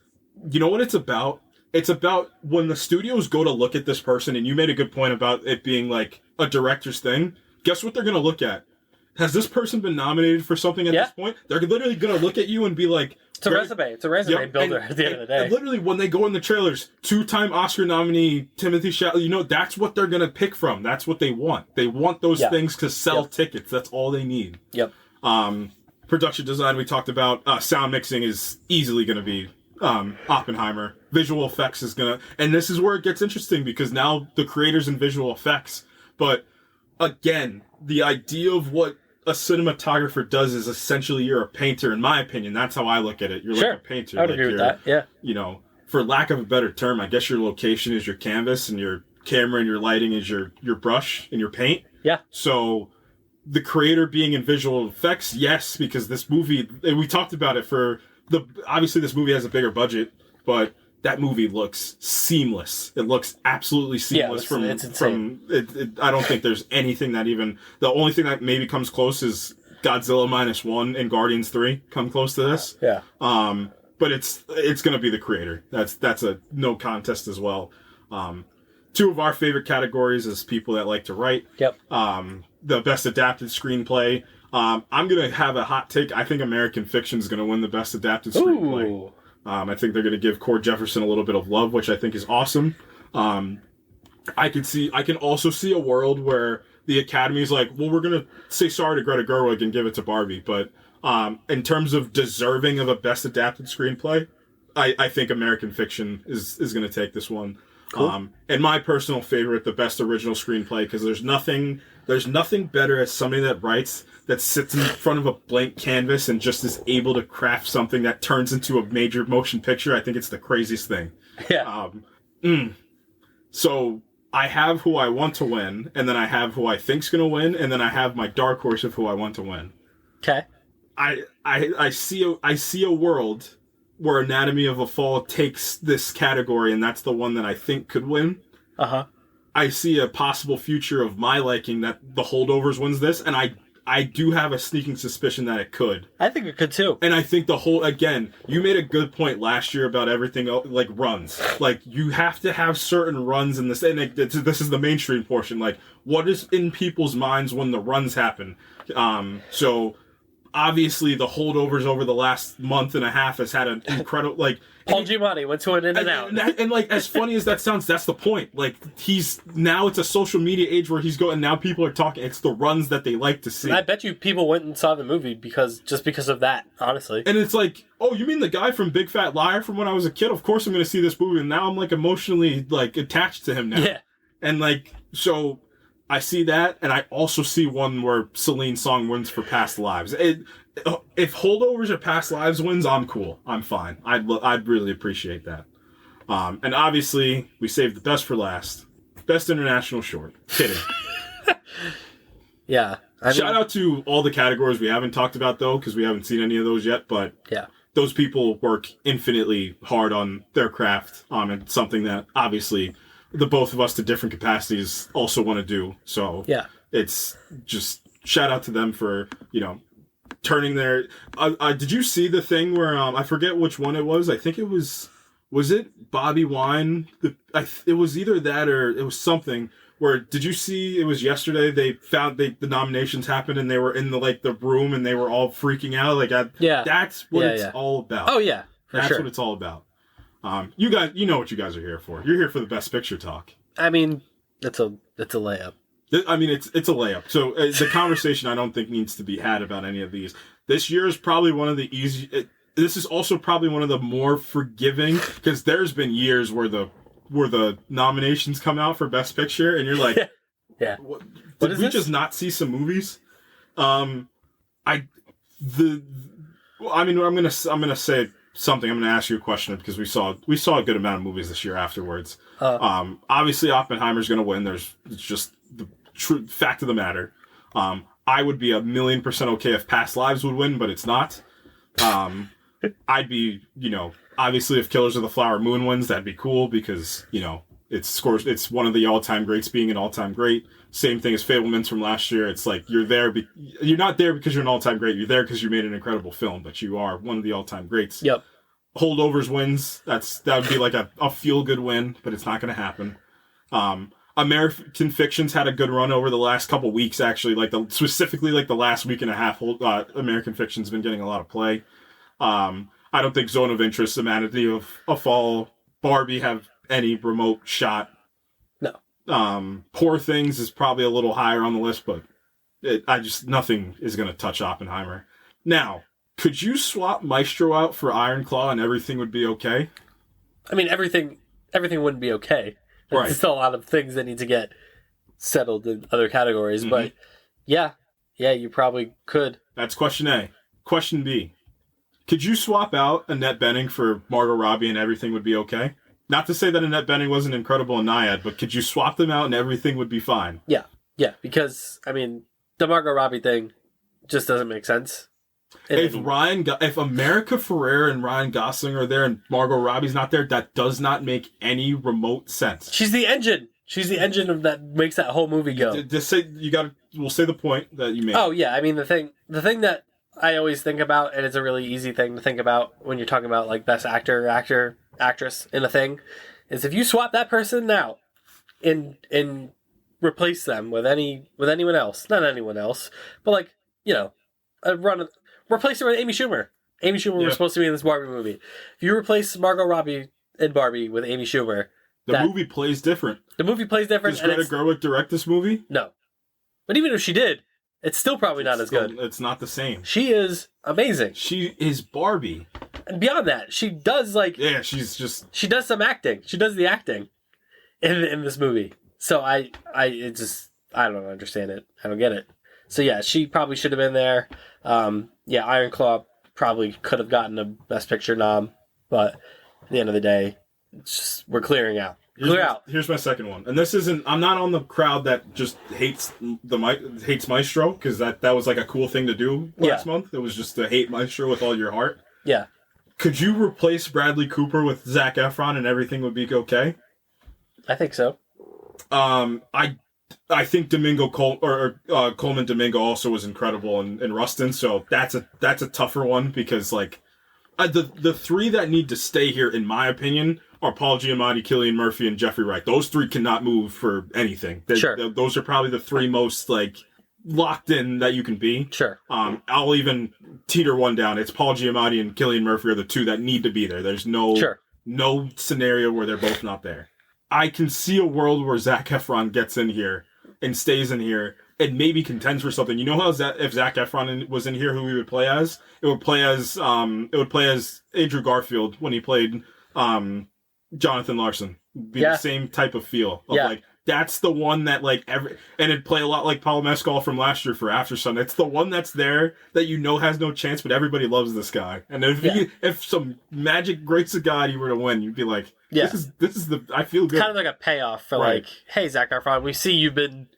you know what it's about? It's about when the studios go to look at this person, and you made a good point about it being like a director's thing. Guess what they're going to look at? Has this person been nominated for something at this point? They're literally going to look at you and be like... It's a resume builder at the end of the day. And literally, when they go in the trailers, 2-time Oscar nominee Timothy Chalamet, that's what they're going to pick from. That's what they want. They want those things to sell tickets. That's all they need. Yep. Production design, we talked about. Sound mixing is easily going to be Oppenheimer. Visual effects is going to... And this is where it gets interesting, because now the creators in visual effects. But, again, the idea of what a cinematographer does is essentially you're a painter, in my opinion. That's how I look at it. You're like a painter. I would agree with that, yeah. For lack of a better term, I guess your location is your canvas, and your camera and your lighting is your brush and your paint. Yeah. So the creator being in visual effects, yes, because this movie, we talked about it obviously this movie has a bigger budget, but that movie looks seamless. It looks absolutely seamless. It's insane. I don't think there's anything that even... The only thing that maybe comes close is Godzilla -1 and Guardians 3 come close to this. Yeah. But it's going to be the creator. That's a no contest as well. Two of our favorite categories is people that like to write. Yep. The best adapted screenplay. I'm going to have a hot take. I think American Fiction is going to win the best adapted screenplay. Ooh. I think they're going to give Cord Jefferson a little bit of love, which I think is awesome. I can also see a world where the Academy is like, well, we're going to say sorry to Greta Gerwig and give it to Barbie. But in terms of deserving of a best adapted screenplay, I think American Fiction is going to take this one. Cool. And my personal favorite, the best original screenplay, because there's nothing better as somebody that writes that sits in front of a blank canvas and just is able to craft something that turns into a major motion picture. I think it's the craziest thing. Yeah. So I have who I want to win, and then I have who I think's going to win, and then I have my dark horse of who I want to win. Okay. I see a world where Anatomy of a Fall takes this category, and that's the one that I think could win. Uh-huh. I see a possible future of my liking that The Holdovers wins this, and I do have a sneaking suspicion that it could. I think it could too. And I think again, you made a good point last year about everything like runs. Like, you have to have certain runs in this, and this is the mainstream portion. Like, what is in people's minds when the runs happen? So obviously the Holdovers over the last month and a half has had an incredible, like... Paul Giamatti went to an in and out. And like, as funny as that sounds, that's the point. Like, now it's a social media age where and now people are talking, it's the runs that they like to see. And I bet you people went and saw the movie because of that, honestly. And it's like, oh, you mean the guy from Big Fat Liar from when I was a kid? Of course I'm going to see this movie, and now I'm like emotionally like attached to him now. Yeah. And like, so I see that, and I also see one where Celine Song wins for Past Lives. If Holdovers or Past Lives wins, I'm cool. I'm fine. I'd really appreciate that. And obviously, we saved the best for last. Best international short. Kidding. Yeah. Shout out to all the categories we haven't talked about, though, because we haven't seen any of those yet. But yeah, those people work infinitely hard on their craft. And something that, obviously, the both of us to different capacities also want to do. So yeah, it's just shout out to them for, turning their... did you see the thing where... I forget which one it was. I think it was... Was it Bobby Wine? It was either that or it was something where... Did you see... It was yesterday. They found... the nominations happened and they were in the room and they were all freaking out. Like, yeah. That's what it's all about. Oh, yeah. That's what it's all about. You guys... You know what you guys are here for. You're here for the best picture talk. I mean, it's a layup. I mean, it's a layup. So the conversation I don't think needs to be had about any of these. This year is probably one of the this is also probably one of the more forgiving, because there's been years where the nominations come out for Best Picture, and you're like, yeah, did we just not see some movies? I'm gonna say something. I'm gonna ask you a question because we saw a good amount of movies this year afterwards. Obviously Oppenheimer's gonna win. It's just the true fact of the matter. I would be 1,000,000% okay if Past Lives would win, but it's not. I'd be, obviously if Killers of the Flower Moon wins, that'd be cool because, it's one of the all-time greats being an all-time great. Same thing as Fabelmans from last year. It's like you're not there because you're an all-time great. You're there because you made an incredible film, but you are one of the all-time greats. Yep. Holdovers wins. That would be like a feel-good win, but it's not going to happen. American Fiction's had a good run over the last couple weeks, actually. Specifically the last week and a half, American Fiction's been getting a lot of play. I don't think Zone of Interest, Humanity of a Fall, Barbie have any remote shot. No. Poor Things is probably a little higher on the list, but nothing is going to touch Oppenheimer. Now, could you swap Maestro out for Iron Claw and everything would be okay? I mean, everything wouldn't be okay. Right. There's still a lot of things that need to get settled in other categories, Mm-hmm. but yeah, you probably could. That's question A. Question B. Could you swap out Annette Bening for Margot Robbie and everything would be okay? Not to say that Annette Bening wasn't incredible in Naiad, but could you swap them out and everything would be fine? Yeah, because, I mean, the Margot Robbie thing just doesn't make sense. If America Ferrera and Ryan Gosling are there and Margot Robbie's not there, that does not make any remote sense. She's the engine. She's the engine that makes that whole movie go. We'll say the point that you made. Oh yeah, I mean the thing that I always think about, and it's a really easy thing to think about when you're talking about like best actor, actress in a thing, is if you swap that person out and replace them with anyone else, not anyone else, but replace her with Amy Schumer. Amy Schumer was supposed to be in this Barbie movie. If you replace Margot Robbie in Barbie with Amy Schumer, the movie plays different. The movie plays different. Does Greta Gerwig direct this movie? No. But even if she did, it's still probably not as good. It's not the same. She is amazing. She is Barbie. And beyond that, she does she does some acting. She does the acting in this movie. So I don't understand it. I don't get it. So yeah, she probably should have been there. Iron Claw probably could have gotten a Best Picture nom, but at the end of the day, we're clearing out. Here's my second one, and this isn't. I'm not on the crowd that just hates Maestro, because that was like a cool thing to do last month. It was just to hate Maestro with all your heart. Yeah. Could you replace Bradley Cooper with Zac Efron and everything would be okay? I think so. I think Coleman Domingo also was incredible in Rustin, so that's a tougher one because the three that need to stay here, in my opinion, are Paul Giamatti, Cillian Murphy, and Jeffrey Wright. Those three cannot move for anything. Those are probably the three most locked in that you can be. Sure. I'll even teeter one down. It's Paul Giamatti and Cillian Murphy are the two that need to be there. There's no scenario where they're both not there. I can see a world where Zac Efron gets in here and stays in here and maybe contends for something. You know how if Zac Efron was in here, who he would play as? It would play as Andrew Garfield when he played Jonathan Larson. Be the same type of feel. Of that's the one that and it'd play a lot like Paul Mescal from last year for After Sun. It's the one that's there that has no chance, but everybody loves this guy. And if some magic grace of God you were to win, you'd be like, this is I feel good. Kind of like a payoff for hey Zac Efron, we see you've been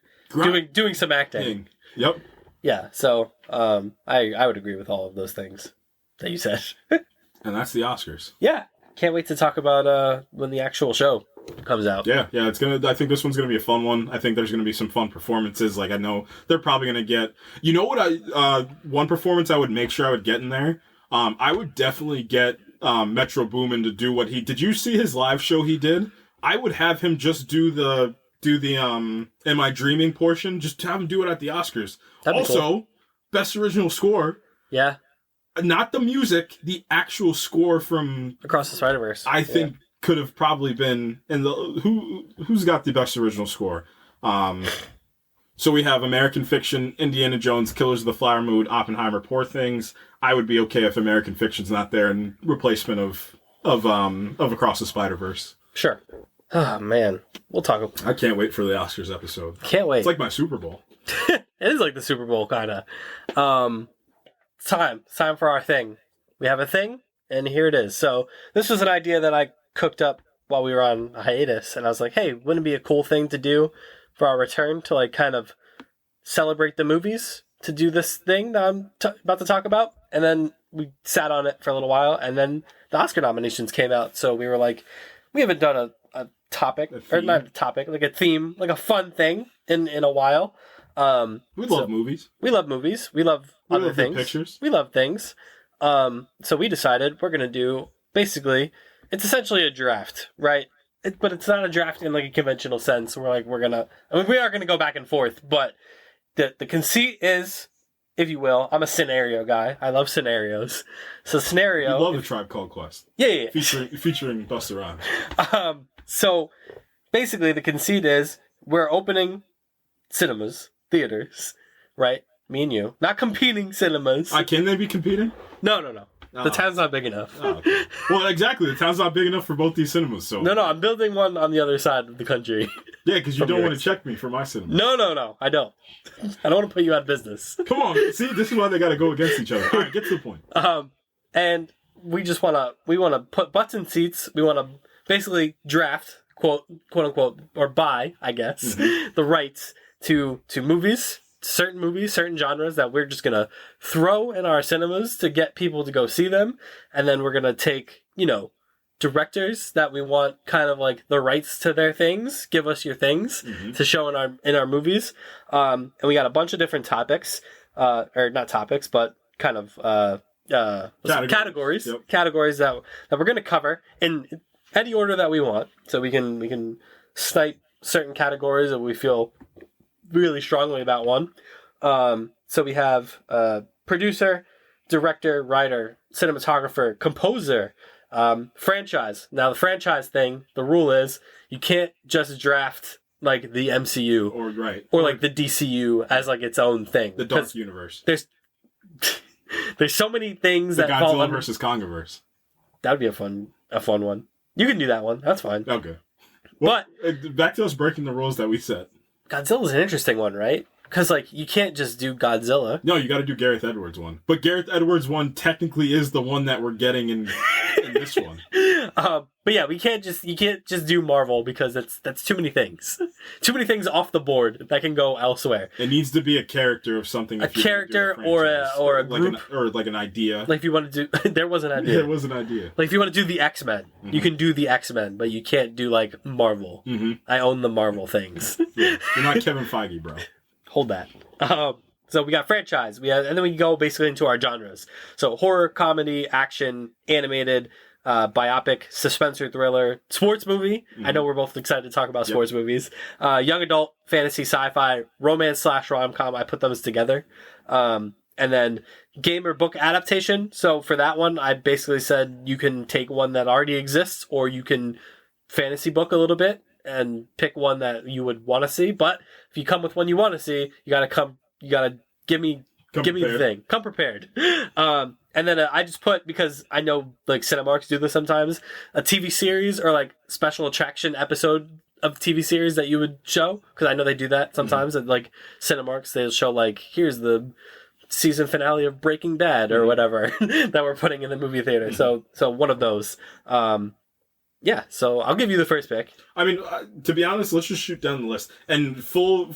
doing some acting. Yep. Yeah. So I would agree with all of those things that you said. And that's the Oscars. Yeah. Can't wait to talk about when the actual show comes out. Yeah, it's gonna. I think this one's gonna be a fun one. I think there's gonna be some fun performances. I know they're probably gonna get. You know what? One performance I would make sure I would get in there. I would definitely get Metro Boomin to do what he did. You see his live show he did? I would have him just do the Am I Dreaming portion. Just have him do it at the Oscars. Also, cool. Best original score. Yeah. Not the music, the actual score from Across the Spider-Verse. I think could have probably been who's got the best original score? So we have American Fiction, Indiana Jones, Killers of the Flower Moon, Oppenheimer, Poor Things. I would be okay if American Fiction's not there in replacement of Across the Spider-Verse. Sure. Oh, man. We'll talk. I can't wait for the Oscars episode. Can't wait. It's like my Super Bowl. It is like the Super Bowl, kind of. It's time for our thing. We have a thing, and here it is. So this was an idea that I cooked up while we were on a hiatus, and I was like, hey, wouldn't it be a cool thing to do for our return to like kind of celebrate the movies, to do this thing that I'm about to talk about? And then we sat on it for a little while, and then the Oscar nominations came out. So we were like, we haven't done a topic, or not a topic, like a theme, like a fun thing in a while. We love movies. We love movies. We love other things. Pictures. We love things. So we decided we're going to do, basically, it's essentially a draft, right? But it's not a draft in like a conventional sense. We are going to go back and forth, but the conceit is, if you will, I'm a scenario guy. I love scenarios. So scenario. You love A Tribe Called Quest. Yeah. Featuring Busta Rhymes. So basically the conceit is we're opening cinemas, theaters, right? Me and you. Not competing cinemas. Can they be competing? No. The town's not big enough. Oh, okay. Well, exactly. The town's not big enough for both these cinemas. So No, I'm building one on the other side of the country. Yeah, because you don't want to check me for my cinema. No, I don't. I don't want to put you out of business. Come on. See, this is why they got to go against each other. All right, get to the point. And we just want to put butts in seats. We want to basically draft, quote unquote, or buy, I guess, the rights to movies, certain genres that we're just going to throw in our cinemas to get people to go see them. And then we're going to take, directors that we want kind of like the rights to their things, give us your things to show in our movies. And we got a bunch of different topics, or not topics, but kind of categories. Yep. Categories that we're going to cover in any order that we want. So we can snipe certain categories that we feel really strongly about one. So we have producer, director, writer, cinematographer, composer, franchise. Now the franchise thing, the rule is you can't just draft like the MCU or like the DCU as like its own thing. The Dark Universe. There's so many things that fall under versus Congoverse. That would be a fun one. You can do that one. That's fine. Okay. Well, but back to us breaking the rules that we set. Godzilla's an interesting one, right? Because, like, you can't just do Godzilla. No, you got to do Gareth Edwards one. But Gareth Edwards one technically is the one that we're getting in this one. But yeah, you can't just do Marvel because that's too many things. Too many things off the board that can go elsewhere. It needs to be a character of something. A character or a group. Or like an idea. Like if you want to do... There was an idea. There was an idea. Like if you want to do the X-Men, you can do the X-Men, but you can't do, like, Marvel. I own the Marvel things. Yeah. You're not Kevin Feige, bro. Hold that. So we got franchise. And then we go basically into our genres. So horror, comedy, action, animated, biopic, suspense or thriller, sports movie. I know we're both excited to talk about sports movies. Young adult, fantasy, sci-fi, romance / rom-com. I put those together. And then game or book adaptation. So for that one, I basically said you can take one that already exists, or you can fantasy book a little bit and pick one that you would want to see. But if you come with one you want to see, you gotta give me the thing. Come prepared. And then I just put, because I know like Cinemarks do this sometimes, a TV series or like special attraction episode of TV series that you would show, because I know they do that sometimes at like Cinemarks. They'll show like, here's the season finale of Breaking Bad or whatever that we're putting in the movie theater. So one of those. Yeah, so I'll give you the first pick. I mean, to be honest, let's just shoot down the list. And full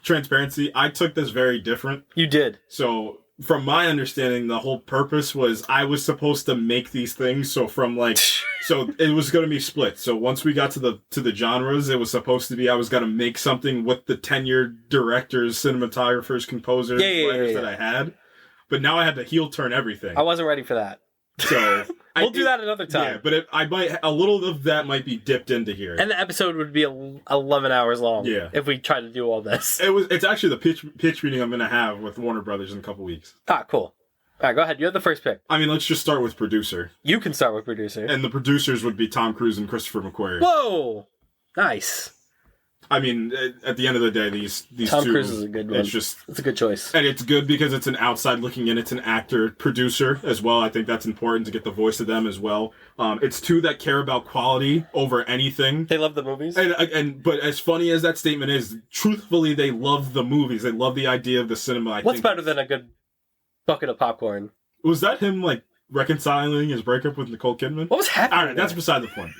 transparency, I took this very different. You did. So, from my understanding, the whole purpose was I was supposed to make these things. So so it was going to be split. So once we got to the genres, it was supposed to be I was going to make something with the tenured directors, cinematographers, composers, writers that I had. But now I had to heel turn everything. I wasn't ready for that. So we'll do that another time. Yeah, but a little of that might be dipped into here. And the episode would be 11 hours long. Yeah. If we tried to do all this. It's actually the pitch meeting I'm going to have with Warner Brothers in a couple weeks. Ah, cool. All right, go ahead. You have the first pick. I mean, let's just start with producer. You can start with producer. And the producers would be Tom Cruise and Christopher McQuarrie. Whoa! Nice. I mean, at the end of the day, these Tom two, Cruise is a good one. It's a good choice. And it's good because it's an outside looking in. It's an actor, producer as well. I think that's important to get the voice of them as well. It's two that care about quality over anything. They love the movies. But as funny as that statement is, truthfully, they love the movies. They love the idea of the cinema. What's better than a good bucket of popcorn? Was that him, like, reconciling his breakup with Nicole Kidman? What was happening? All right, that's beside the point.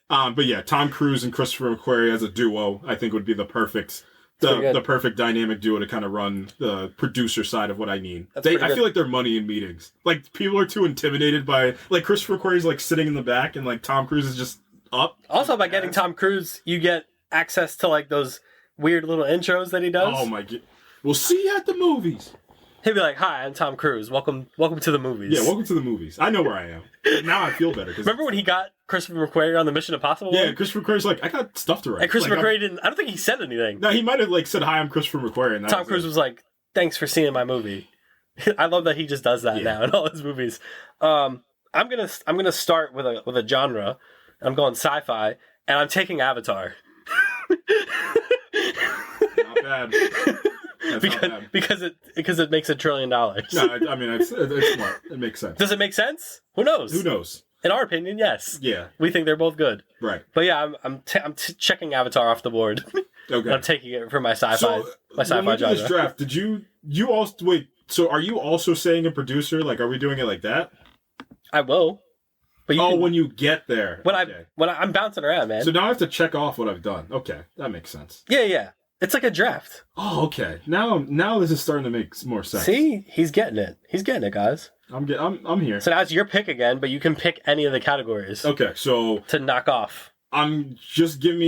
But yeah, Tom Cruise and Christopher McQuarrie as a duo, I think would be the perfect dynamic duo to kind of run the producer side of what I need. I feel like they're money in meetings. Like, people are too intimidated by, like, Christopher McQuarrie's like sitting in the back and like Tom Cruise is just up. Also, by getting Tom Cruise, you get access to like those weird little intros that he does. Oh my god. We'll see you at the movies. He'd be like, "Hi, I'm Tom Cruise. Welcome to the movies." Yeah, welcome to the movies. I know where I am. Now I feel better. Remember when he got Christopher McQuarrie on the Mission Impossible one? Yeah, Christopher McQuarrie's like, I got stuff to write. And Christopher McQuarrie didn't... I don't think he said anything. No, he might have like said, "Hi, I'm Christopher McQuarrie." And Tom Cruise was like, "Thanks for seeing my movie." I love that he just does that now in all his movies. I'm gonna start with a genre. I'm going sci-fi, and I'm taking Avatar. Not bad. Because it makes $1 trillion. No, I mean it's smart. It makes sense. Does it make sense? Who knows? Who knows? In our opinion, yes. Yeah, we think they're both good. Right. But yeah, I'm checking Avatar off the board. Okay. I'm taking it for my sci-fi. So, my sci-fi when we do genre. this draft, did you also wait? So are you also saying a producer? Like, are we doing it like that? I will. But when you get there. When I'm bouncing around, man. So now I have to check off what I've done. Okay, that makes sense. Yeah. It's like a draft. Oh, okay. Now this is starting to make more sense. See, he's getting it. He's getting it, guys. I'm here. So now it's your pick again, but you can pick any of the categories. Okay, so to knock off. Let's just do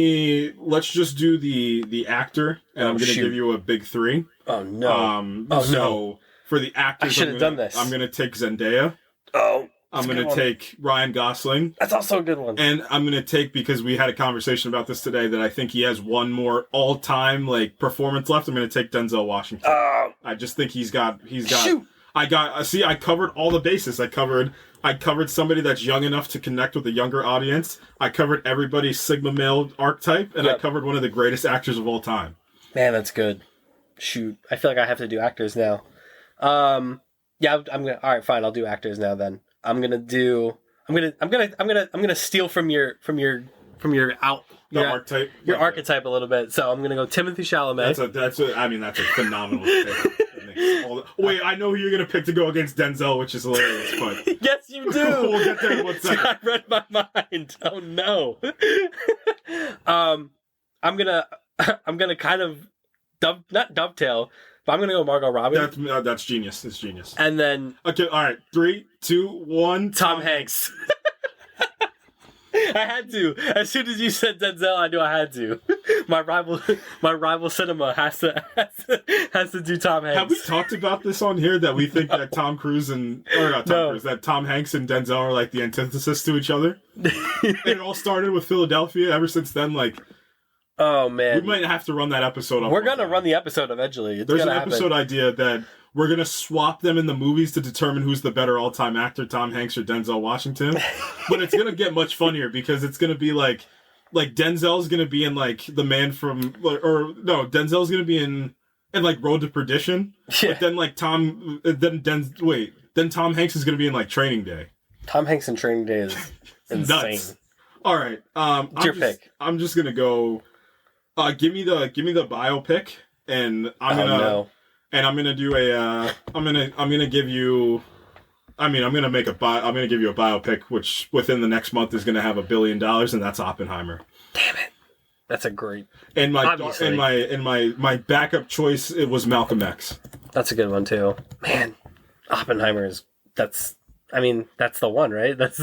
the actor, and I'm gonna give you a big three. Oh no. For the actors, I should have done this. I'm gonna take Zendaya. Oh. I'm going to take Ryan Gosling. That's also a good one. And I'm going to take, because we had a conversation about this today, that I think he has one more all-time performance left. I'm going to take Denzel Washington. I just think he's got. Shoot. I covered all the bases. I covered somebody that's young enough to connect with a younger audience. I covered everybody's Sigma male archetype, and I covered one of the greatest actors of all time. Man, that's good. Shoot, I feel like I have to do actors now. Yeah, I'm gonna. All right, fine. I'll do actors now then. I'm gonna steal from your archetype. Your archetype a little bit. So I'm gonna go Timothy Chalamet. That's a phenomenal pick. Wait, I know who you're gonna pick to go against Denzel, which is hilarious. But yes, you do. We'll get there in 1 second. I read my mind. Oh no. I'm gonna kind of not dovetail. But I'm gonna go Margot Robbie. That's genius. It's genius. And then okay, all right, 3, 2, 1. Tom Hanks. I had to. As soon as you said Denzel, I knew I had to. My rival cinema has to do Tom Hanks. Have we talked about this on here that we think that Tom Hanks and Denzel are like the antithesis to each other? It all started with Philadelphia. Ever since then, oh man, we might have to run that episode. We're gonna run the episode eventually. There's an episode idea that we're gonna swap them in the movies to determine who's the better all-time actor, Tom Hanks or Denzel Washington. But it's gonna get much funnier because it's gonna be like Denzel's gonna be in The Man from, Denzel's gonna be in Road to Perdition. Yeah. But then then Tom Hanks is gonna be in Training Day. Tom Hanks in Training Day is insane. Nuts. All right, your pick. I'm just gonna go. Give me the biopic, and I'm gonna do a. I'm gonna give you. I'm gonna give you a biopic, which within the next month is gonna have $1 billion, and that's Oppenheimer. Damn it, that's a great. And my backup choice, it was Malcolm X. That's a good one too, man. Oppenheimer is that's the one, right? Is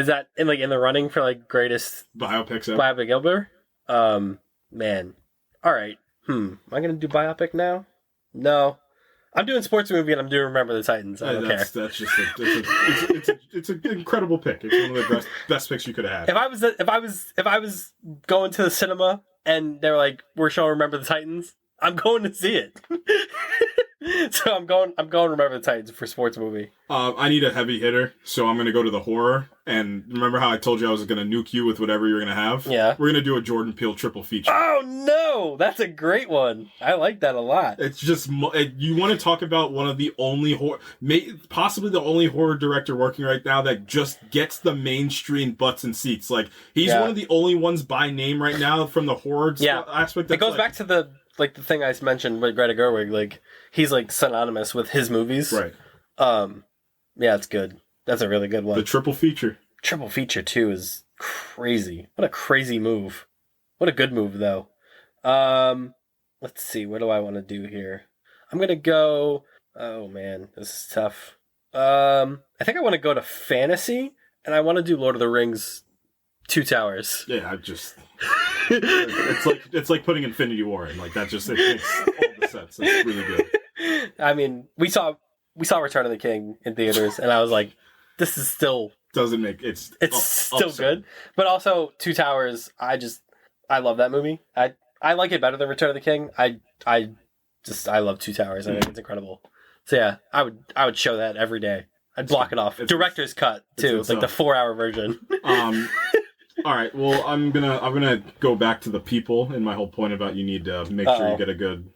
that in the running for greatest biopics ever? Biopic ever? Man. All right. Am I gonna do biopic now? No. I'm doing sports movie and I'm doing Remember the Titans. I don't care. That's just it's an incredible pick. It's one of the best picks you could have had. If I was going to the cinema and they're like, we're showing Remember the Titans, I'm going to see it. So I'm going Remember the Titans for sports movie. I need a heavy hitter, so I'm going to go to the horror. And remember how I told you I was going to nuke you with whatever you're going to have? Yeah. We're going to do a Jordan Peele triple feature. Oh, no! That's a great one. I like that a lot. It's just, you want to talk about one of the only possibly the only horror director working right now that just gets the mainstream butts and seats. Like, he's one of the only ones by name right now from the horror aspect. It goes back to the thing I mentioned with Greta Gerwig. Like, he's, like, synonymous with his movies. Right. Yeah, it's good. That's a really good one. The triple feature. Triple feature, too, is crazy. What a crazy move. What a good move, though. Let's see. What do I want to do here? I'm going to go... Oh, man. This is tough. I think I want to go to fantasy, and I want to do Lord of the Rings 2 Towers. Yeah, it's like putting Infinity War in. Like, that just... It makes all the sense. It's really good. I mean, we saw Return of the King in theaters, and I was like, this is still... Doesn't make... It's still good. But also, 2 Towers, I love that movie. I like it better than Return of the King. I love 2 Towers. I think it's incredible. So yeah, I would show that every day. I'd block it off. Director's cut too, like the 4-hour version. All right. Well, I'm gonna go back to the people and my whole point about you need to make sure you get a good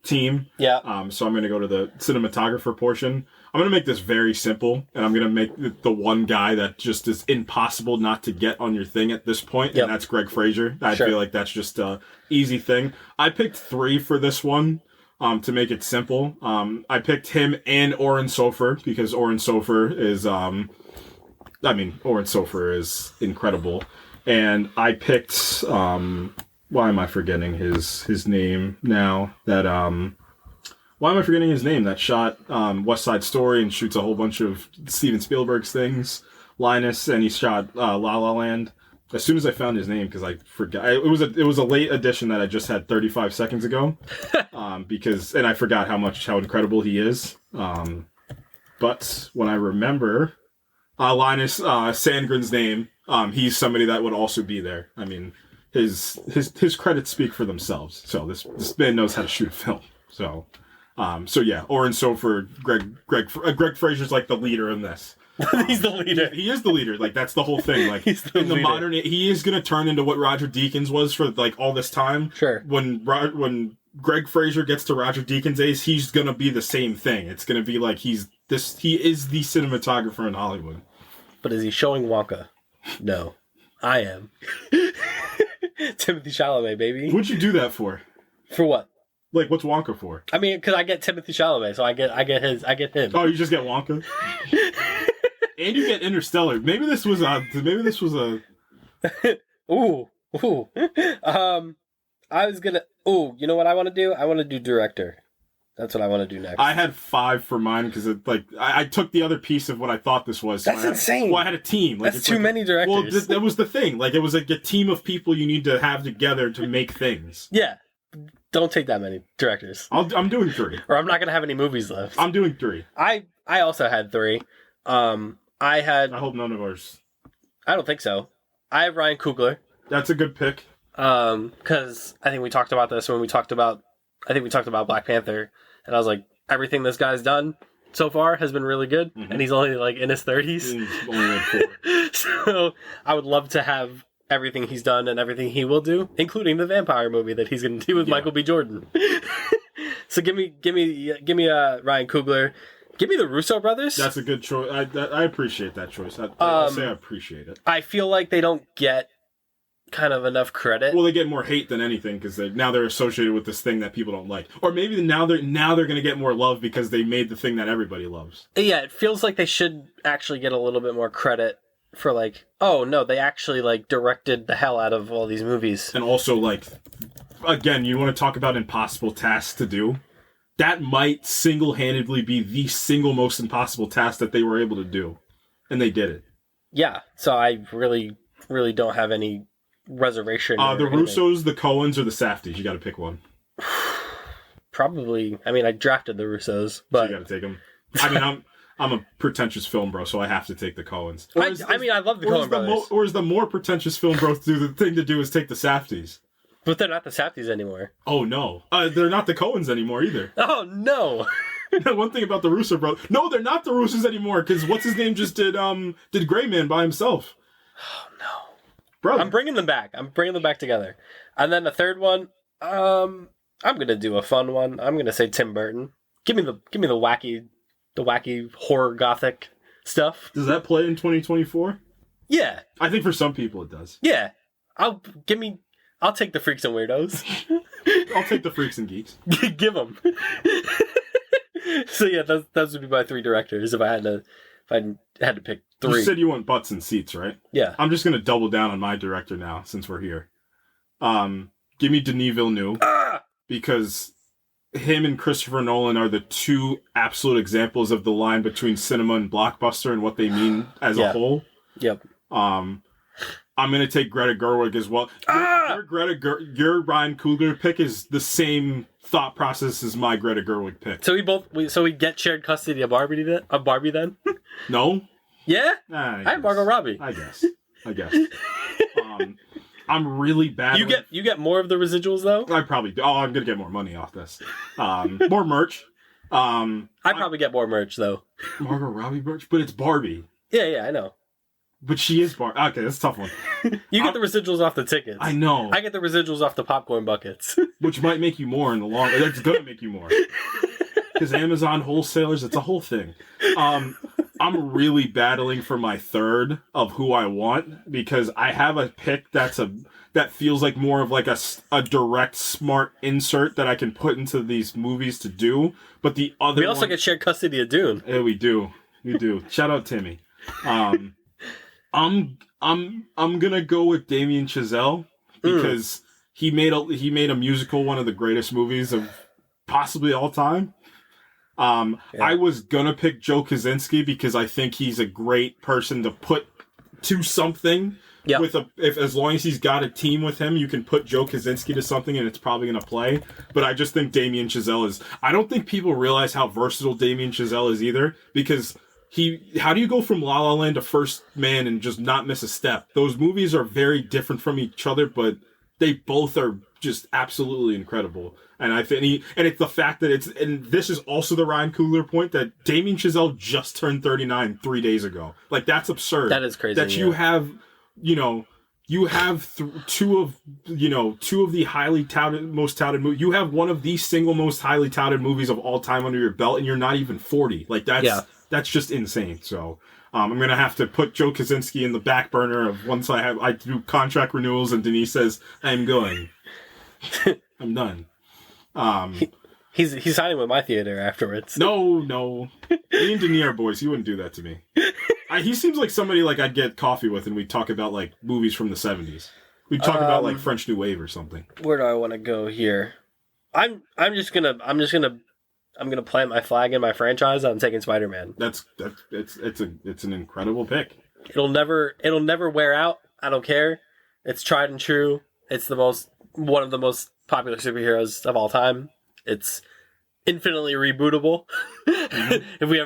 team. Yeah. So I'm gonna go to the cinematographer portion. I'm gonna make this very simple, and I'm gonna make the one guy that just is impossible not to get on your thing at this point, and that's Greg Fraser. I feel like that's just a easy thing. I picked 3 for this one. To make it simple, I picked him and Oren Sofer because Oren Sofer is incredible, and I picked why am I forgetting his name now? Why am I forgetting his name? That shot West Side Story and shoots a whole bunch of Steven Spielberg's things, Linus, and he shot La La Land. As soon as I found his name, because I forgot, it was a late edition that I just had 35 seconds ago, and I forgot how incredible he is. But when I remember Linus Sandgren's name, he's somebody that would also be there. I mean, his credits speak for themselves. So this man knows how to shoot a film. So yeah, Oren Sofer, Greg Fraser's like the leader in this. He's the leader. He is the leader. Like, that's the whole thing. Like, in the modern, he is going to turn into what Roger Deakins was for like all this time. Sure. When Greg Fraser gets to Roger Deakins' age, he's going to be the same thing. It's going to be like he is the cinematographer in Hollywood. But is he showing Wonka? No, I am. Timothy Chalamet, baby. What'd you do that for? For what? Like, what's Wonka for? I mean, because I get Timothy Chalamet, so I get him. Oh, you just get Wonka. And you get Interstellar. Maybe this was a. Ooh. I was gonna. Ooh, you know what I want to do? I want to do director. That's what I want to do next. I had 5 for mine because I took the other piece of what I thought this was. That's insane. Well, I had a team. Like, that's too many directors. Well, that was the thing. Like, it was like a team of people you need to have together to make things. Yeah. Don't take that many directors. I'm doing 3. Or I'm not gonna have any movies left. I'm doing 3. I also had 3. I hope none of ours. I don't think so. I have Ryan Coogler. That's a good pick. Because I think we talked about this when we talked about Black Panther, and I was like, everything this guy's done so far has been really good, and he's only like in his 30s. He's only like 4. So I would love to have everything he's done and everything he will do, including the vampire movie that he's going to do with Michael B. Jordan. So give me Ryan Coogler. Give me the Russo brothers. That's a good choice. I appreciate that choice. I'll say I appreciate it. I feel like they don't get kind of enough credit. Well, they get more hate than anything because they're associated with this thing that people don't like, or maybe now they're going to get more love because they made the thing that everybody loves. Yeah, it feels like they should actually get a little bit more credit for like, oh no, they actually like directed the hell out of all these movies. And also, like, again, you want to talk about impossible tasks to do. That might single-handedly be the single most impossible task that they were able to do. And they did it. Yeah, so I really, really don't have any reservation. The Russos, the Coens, or the Safdies. You got to pick one. Probably. I mean, I drafted the Russos, but... So you got to take them. I mean, I'm a pretentious film bro, so I have to take the Coens. I love the Coen brothers. Or is the more pretentious film bro the thing to do is take the Safdies? But they're not the Safdies anymore. Oh, no. They're not the Coens anymore, either. Oh, no! One thing about the Russo brothers... No, they're not the Russos anymore, because what's-his-name just did Gray Man by himself. Oh, no. Brother. I'm bringing them back. I'm bringing them back together. And then the third one, I'm going to do a fun one. I'm going to say Tim Burton. Give me the wacky horror gothic stuff. Does that play in 2024? Yeah. I think for some people it does. Yeah. I'll take the freaks and weirdos. I'll take the freaks and geeks. Give them. So yeah, those would be my 3 directors if I had to pick 3. You said you want butts and seats, right? Yeah. I'm just going to double down on my director now since we're here. Give me Denis Villeneuve because him and Christopher Nolan are the 2 absolute examples of the line between cinema and blockbuster and what they mean as a whole. Yep. I'm going to take Greta Gerwig as well. Your Ryan Coogler pick is the same thought process as my Greta Gerwig pick. So we get shared custody of Barbie then? No? Yeah? I have Margot Robbie. I guess. I'm really bad. You get more of the residuals though? I probably do. Oh, I'm going to get more money off this. More merch. I probably get more merch though. Margot Robbie merch? But it's Barbie. Yeah, I know. But she is Barbie. Okay, that's a tough one. You get the residuals off the tickets. I know. I get the residuals off the popcorn buckets. Which might make you more in the long... That's going to make you more. Because Amazon wholesalers, it's a whole thing. I'm really battling for my third of who I want because I have a pick that feels like more of like a direct, smart insert that I can put into these movies to do. But the other we also get shared custody of Dune. Yeah, we do. Shout out Timmy. I'm gonna go with Damien Chazelle because he made a musical one of the greatest movies of possibly all time. I was gonna pick Joe Kosinski because I think he's a great person to put to something. Yeah. As long as he's got a team with him, you can put Joe Kosinski to something and it's probably gonna play. But I just think Damien Chazelle is. I don't think people realize how versatile Damien Chazelle is either because. How do you go from La La Land to First Man and just not miss a step? Those movies are very different from each other, but they both are just absolutely incredible. And I think, and it's the fact that and this is also the Ryan Coogler point that Damien Chazelle just turned 39 3 days ago. Like that's absurd. That is crazy. That you have, two of the highly touted, most touted movies. You have one of the single most highly touted movies of all time under your belt, and you're not even 40. Like that's just insane. So I'm gonna have to put Joe Kosinski in the back burner of once I do contract renewals and Denise says I'm going. I'm done. He's signing with my theater afterwards. No. Me and Denis are boys. He wouldn't do that to me. He seems like somebody like I'd get coffee with and we'd talk about like movies from the 70s. We'd talk about like French New Wave or something. Where do I want to go here? I'm just gonna plant my flag in my franchise. I'm taking Spider-Man. It's an incredible pick. It'll never wear out. I don't care. It's tried and true. It's one of the most popular superheroes of all time. It's infinitely rebootable. Mm-hmm. If we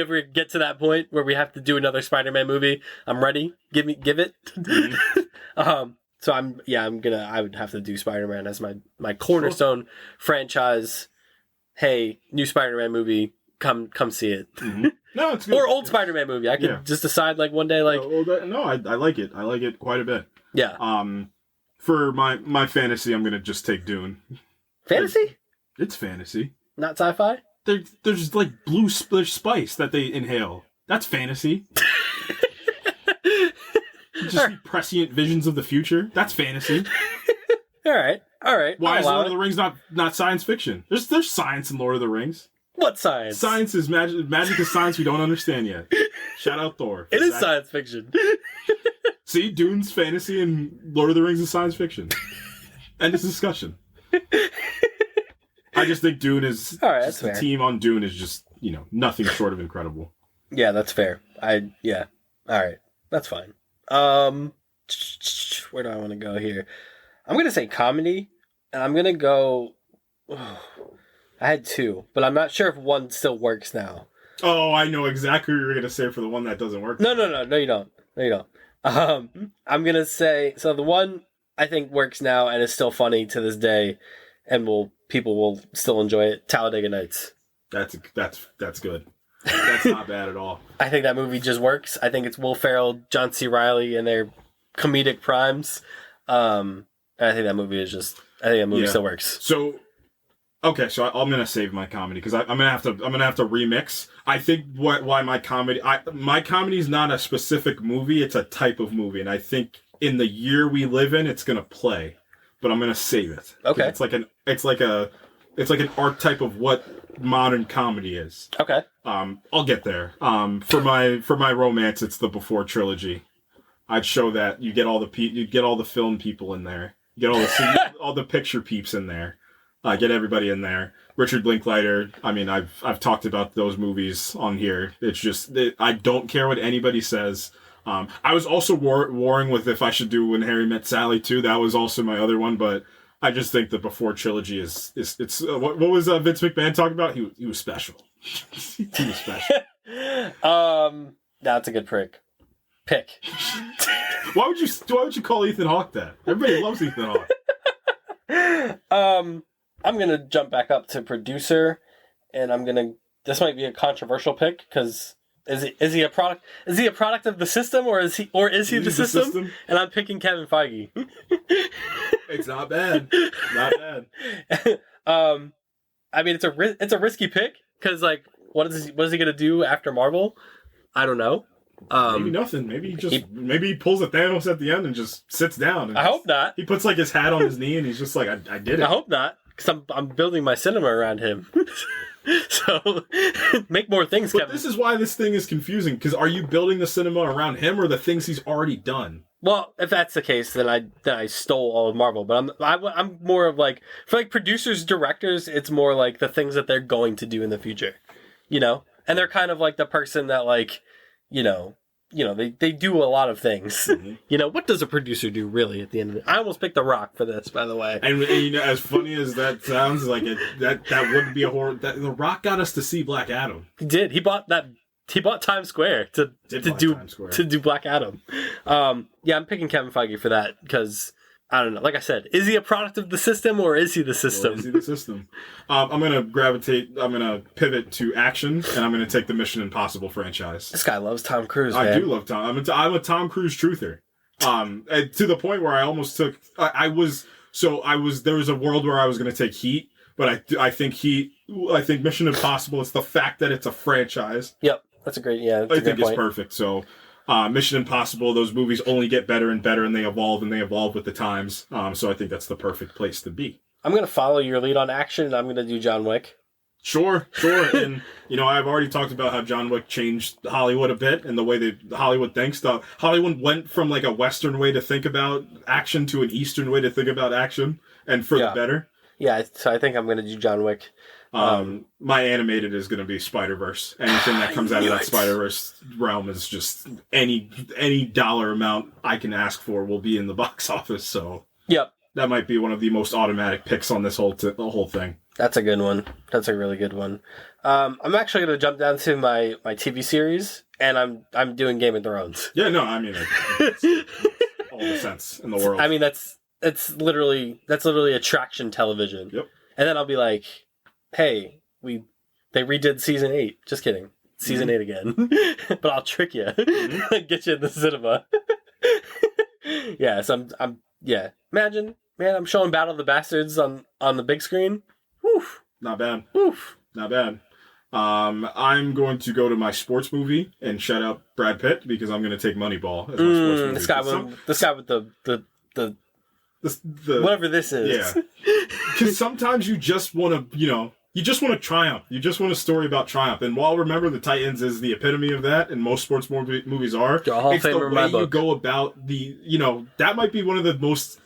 ever get to that point where we have to do another Spider-Man movie, I'm ready. Give it. Mm-hmm. So I would have to do Spider-Man as my cornerstone franchise. Hey, new Spider-Man movie, come see it. Mm-hmm. No, it's good. Or old Spider-Man movie. I could just decide like one day like I like it. I like it quite a bit. Yeah. For my fantasy, I'm gonna just take Dune. Fantasy? It's fantasy. Not sci-fi? There's like blue spice that they inhale. That's fantasy. Just see prescient visions of the future. That's fantasy. All right. Why is Lord of the Rings not science fiction? There's science in Lord of the Rings. What science? Science is magic. Magic is science we don't understand yet. Shout out Thor. It is science fiction. See, Dune's fantasy and Lord of the Rings is science fiction. End of discussion. I just think Dune is... All right, that's fair. The team on Dune is just, nothing short of incredible. Yeah, that's fair. All right. That's fine. Where do I want to go here? I'm going to say comedy, and I'm going to go... I had 2, but I'm not sure if one still works now. Oh, I know exactly what you're going to say for the one that doesn't work. No, you don't. I'm going to say... So the one I think works now and is still funny to this day, and people will still enjoy it. Talladega Nights. That's good. That's not bad at all. I think that movie just works. I think it's Will Ferrell, John C. Reilly, and their comedic primes. And I think that movie still works. So, okay, so I'm gonna save my comedy because I'm gonna have to remix. I think why my comedy is not a specific movie; it's a type of movie, and I think in the year we live in, it's gonna play. But I'm gonna save it. Okay, it's like an archetype of what modern comedy is. Okay. I'll get there. For my romance, it's the Before trilogy. I'd show that you get all the film people in there. You get all the picture peeps in there. Get everybody in there. Richard Linklater. I mean, I've talked about those movies on here. It's just I don't care what anybody says. I was also warring with if I should do When Harry Met Sally too. That was also my other one, but I just think the Before trilogy is what was Vince McMahon talking about? He was special. He was special. That's a good pick. Why would you call Ethan Hawke that? Everybody loves Ethan Hawke. I'm gonna jump back up to producer, and this might be a controversial pick because is he a product? Is he a product of the system, or is he the system? And I'm picking Kevin Feige. It's not bad. Not bad. I mean, it's a risky pick because what is he gonna do after Marvel? I don't know. Maybe nothing. Maybe he pulls a Thanos at the end and just sits down. And I hope not. He puts his hat on his knee and he's just like, I did it. I hope not, because I'm building my cinema around him. So make more things, but Kevin. This is why this thing is confusing, because are you building the cinema around him or the things he's already done? Well, if that's the case, then I stole all of Marvel. But I'm more of for producers, directors, it's more like the things that they're going to do in the future, and they're kind of like the person that they do a lot of things. Mm-hmm. What does a producer do really at the end of it? I almost picked The Rock for this, by the way. And as funny as that sounds, that wouldn't be a horror. The Rock got us to see Black Adam. He did. He bought Times Square to do Black Adam. I'm picking Kevin Feige for that because I don't know. Like I said, is he a product of the system or is he the system? I'm going to pivot to action, and I'm going to take the Mission Impossible franchise. This guy loves Tom Cruise, man. I do love Tom. I'm a Tom Cruise truther. To the point where I almost took... there was a world where I was going to take Heat, but I think Mission Impossible, it's the fact that it's a franchise. Yep. That's a great, I think it's perfect. So, Mission Impossible, those movies only get better and better, and they evolve with the times. So I think that's the perfect place to be. I'm going to follow your lead on action, and I'm going to do John Wick. Sure. And, I've already talked about how John Wick changed Hollywood a bit and the way that Hollywood thinks. Hollywood went from a Western way to think about action to an Eastern way to think about action, and for the better. Yeah, so I think I'm going to do John Wick. My animated is going to be Spider-Verse. Anything that comes out of that Spider-Verse realm is just any dollar amount I can ask for will be in the box office. So yep, that might be one of the most automatic picks on this whole thing. That's a good one. That's a really good one. I'm actually going to jump down to my TV series, and I'm doing Game of Thrones. Yeah, no, I mean, it's all the sense in the world. I mean, that's literally attraction television. Yep. And then I'll be like, hey, they redid season 8. Just kidding. Season 8 again. But I'll trick you. Get you in the cinema. Yeah, so imagine, man, I'm showing Battle of the Bastards on the big screen. Woof. Not bad. Woof. Not bad. I'm going to go to my sports movie and shut up Brad Pitt because I'm going to take Moneyball as my sports movie. This guy with the whatever this is. Yeah. Because sometimes you just want to, you just want to triumph. You just want a story about triumph. And while Remember the Titans is the epitome of that, and most sports movies are, it's the way you go about that might be one of the most,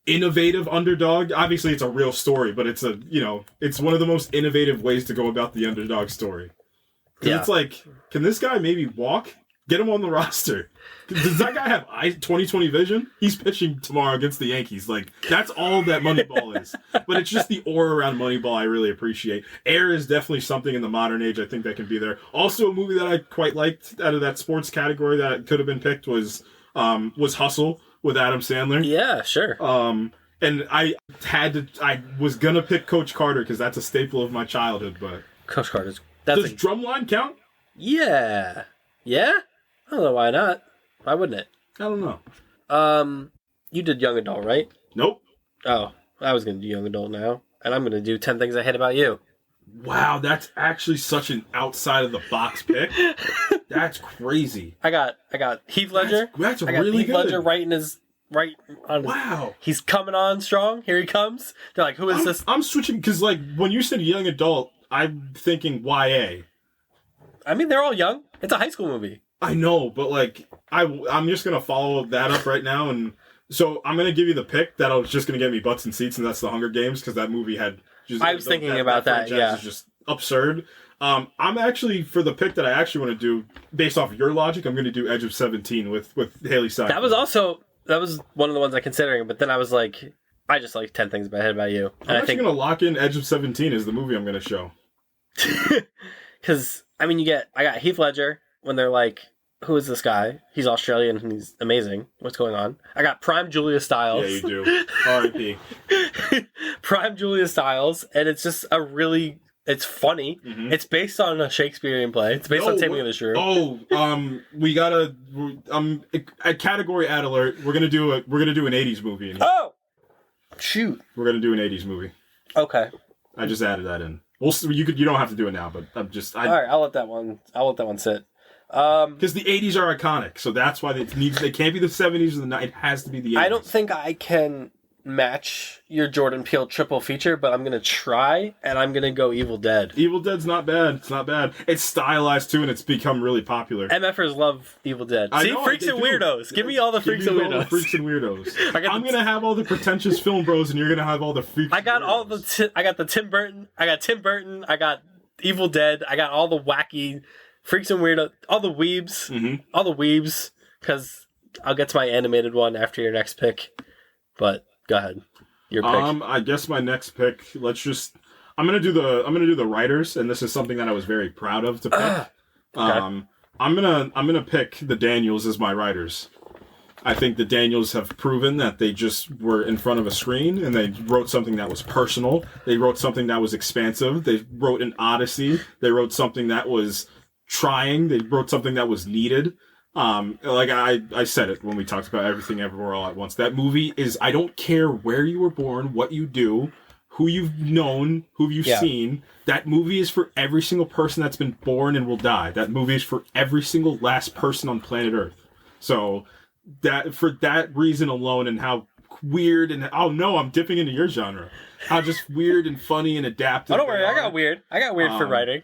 innovative underdog. Obviously, it's a real story, but it's it's one of the most innovative ways to go about the underdog story. Yeah. It's like, can this guy maybe walk? Get him on the roster. Does that guy have 20/20 vision? He's pitching tomorrow against the Yankees. That's all that Moneyball is. But it's just the aura around Moneyball I really appreciate. Air is definitely something in the modern age I think that can be there. Also, a movie that I quite liked out of that sports category that could have been picked was Hustle. with Adam Sandler. Yeah, sure. And I was gonna pick Coach Carter because that's a staple of my childhood. But Coach Carter's. Does Drumline count? Yeah. Yeah? I don't know why not. Why wouldn't it? I don't know. You did young adult, right? Nope. Oh, I was gonna do young adult now, and I'm gonna do 10 Things I Hate About You. Wow, that's actually such an outside of the box pick. That's crazy. I got Heath Ledger. That's I got really Heath good. Ledger right on. Wow. He's coming on strong. Here he comes. They're like, who is this? I'm switching because like when you said young adult, I'm thinking YA. I mean, they're all young. It's a high school movie. I know, but like I'm just gonna follow that up right now, and so I'm gonna give you the pick that'll just gonna get me butts and seats, and that's The Hunger Games because that movie had. I was thinking about that. Yeah, is just absurd. I'm actually for the pick that I actually want to do based off of your logic. I'm gonna do Edge of 17 with Haley Steinfeld. That was one of the ones I considering, but then I was like, I just like 10 Things I Hate About You. And I'm actually gonna lock in Edge of 17 as the movie I'm gonna show. Because I mean, I got Heath Ledger when they're like, who is this guy? He's Australian and he's amazing. What's going on? I got Prime Julia Stiles. Yeah, you do. R.I.P. Prime Julia Stiles, and it's just it's funny. Mm-hmm. It's based on a Shakespearean play. It's based on Taming of the Shrew. We gotta a category ad alert. We're gonna do an 80s movie. In here. Oh, shoot! We're gonna do an 80s movie. Okay. I just added that in. You don't have to do it now, but all right. I'll let that one sit. Because the 80s are iconic, so that's why they can't be the 70s or the 90s. It has to be the 80s. I don't think I can match your Jordan Peele triple feature, but I'm going to try, and I'm going to go Evil Dead. Evil Dead's not bad. It's not bad. It's stylized, too, and it's become really popular. MFers love Evil Dead. Freaks and Weirdos. Give me all the Freaks and Weirdos. Freaks and Weirdos. I'm going to have all the pretentious film bros, and you're going to have all the freaks I got I got the Tim Burton. I got Evil Dead. I got all the wacky Freaks and Weirdos, all the weebs, because I'll get to my animated one after your next pick. But go ahead, your pick. I guess my next pick. I'm gonna do the writers, and this is something that I was very proud of to pick. Okay. I'm gonna pick the Daniels as my writers. I think the Daniels have proven that they just were in front of a screen and they wrote something that was personal. They wrote something that was expansive. They wrote an odyssey. They wrote something that was trying. They wrote something that was needed. Like I said it when we talked about Everything Everywhere All at Once. That movie is, I don't care where you were born, what you do, who you've known, who you've seen. That movie is for every single person that's been born and will die. That movie is for every single last person on planet Earth. So that for that reason alone, and how weird and I'm dipping into your genre. How just weird and funny and adaptive. Oh, don't worry, I got weird for writing.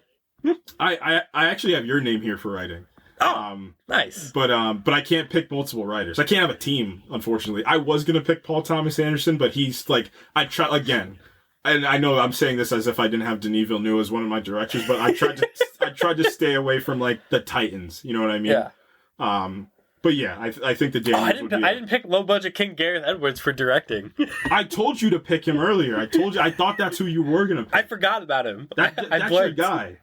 I actually have your name here for writing. Oh, nice. But I can't pick multiple writers. I can't have a team, unfortunately. I was gonna pick Paul Thomas Anderson, but he's like, I try again, and I know I'm saying this as if I didn't have Denis Villeneuve as one of my directors, but I tried to stay away from like the Titans. You know what I mean? Yeah. But yeah, I think the Daniels I didn't pick low budget King Gareth Edwards for directing. I told you to pick him earlier. I thought that's who you were gonna pick. I forgot about him. That's your guy.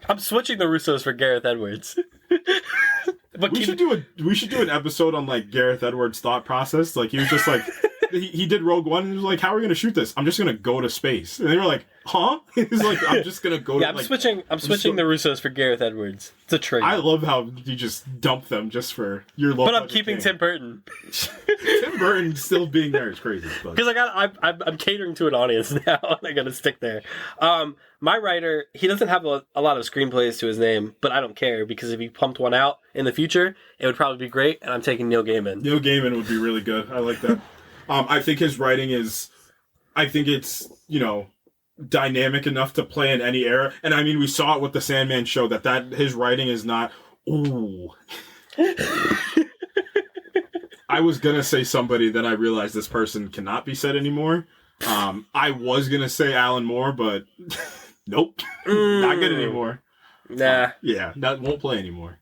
I'm switching the Russos for Gareth Edwards. But we should do an episode on like Gareth Edwards' thought process. Like he was just like he did Rogue One and he was like, "How are we gonna shoot this? I'm just gonna go to space." And they were like, "Huh?" He's like, "I'm just gonna go." I'm switching the Russos for Gareth Edwards. It's a trade. I love how you just dump them just for your low. But I'm keeping Tim Burton. Tim Burton still being there is crazy. Because I'm catering to an audience now, and I gotta stick there. My writer, he doesn't have a lot of screenplays to his name, but I don't care, because if he pumped one out in the future, it would probably be great, and I'm taking Neil Gaiman. Neil Gaiman would be really good. I like that. I think his writing it's, dynamic enough to play in any era. And I mean, we saw it with the Sandman show, that his writing is not, ooh. I was going to say somebody that I realized this person cannot be said anymore. I was going to say Alan Moore, but nope. Not good anymore. Nah. Yeah, that won't play anymore.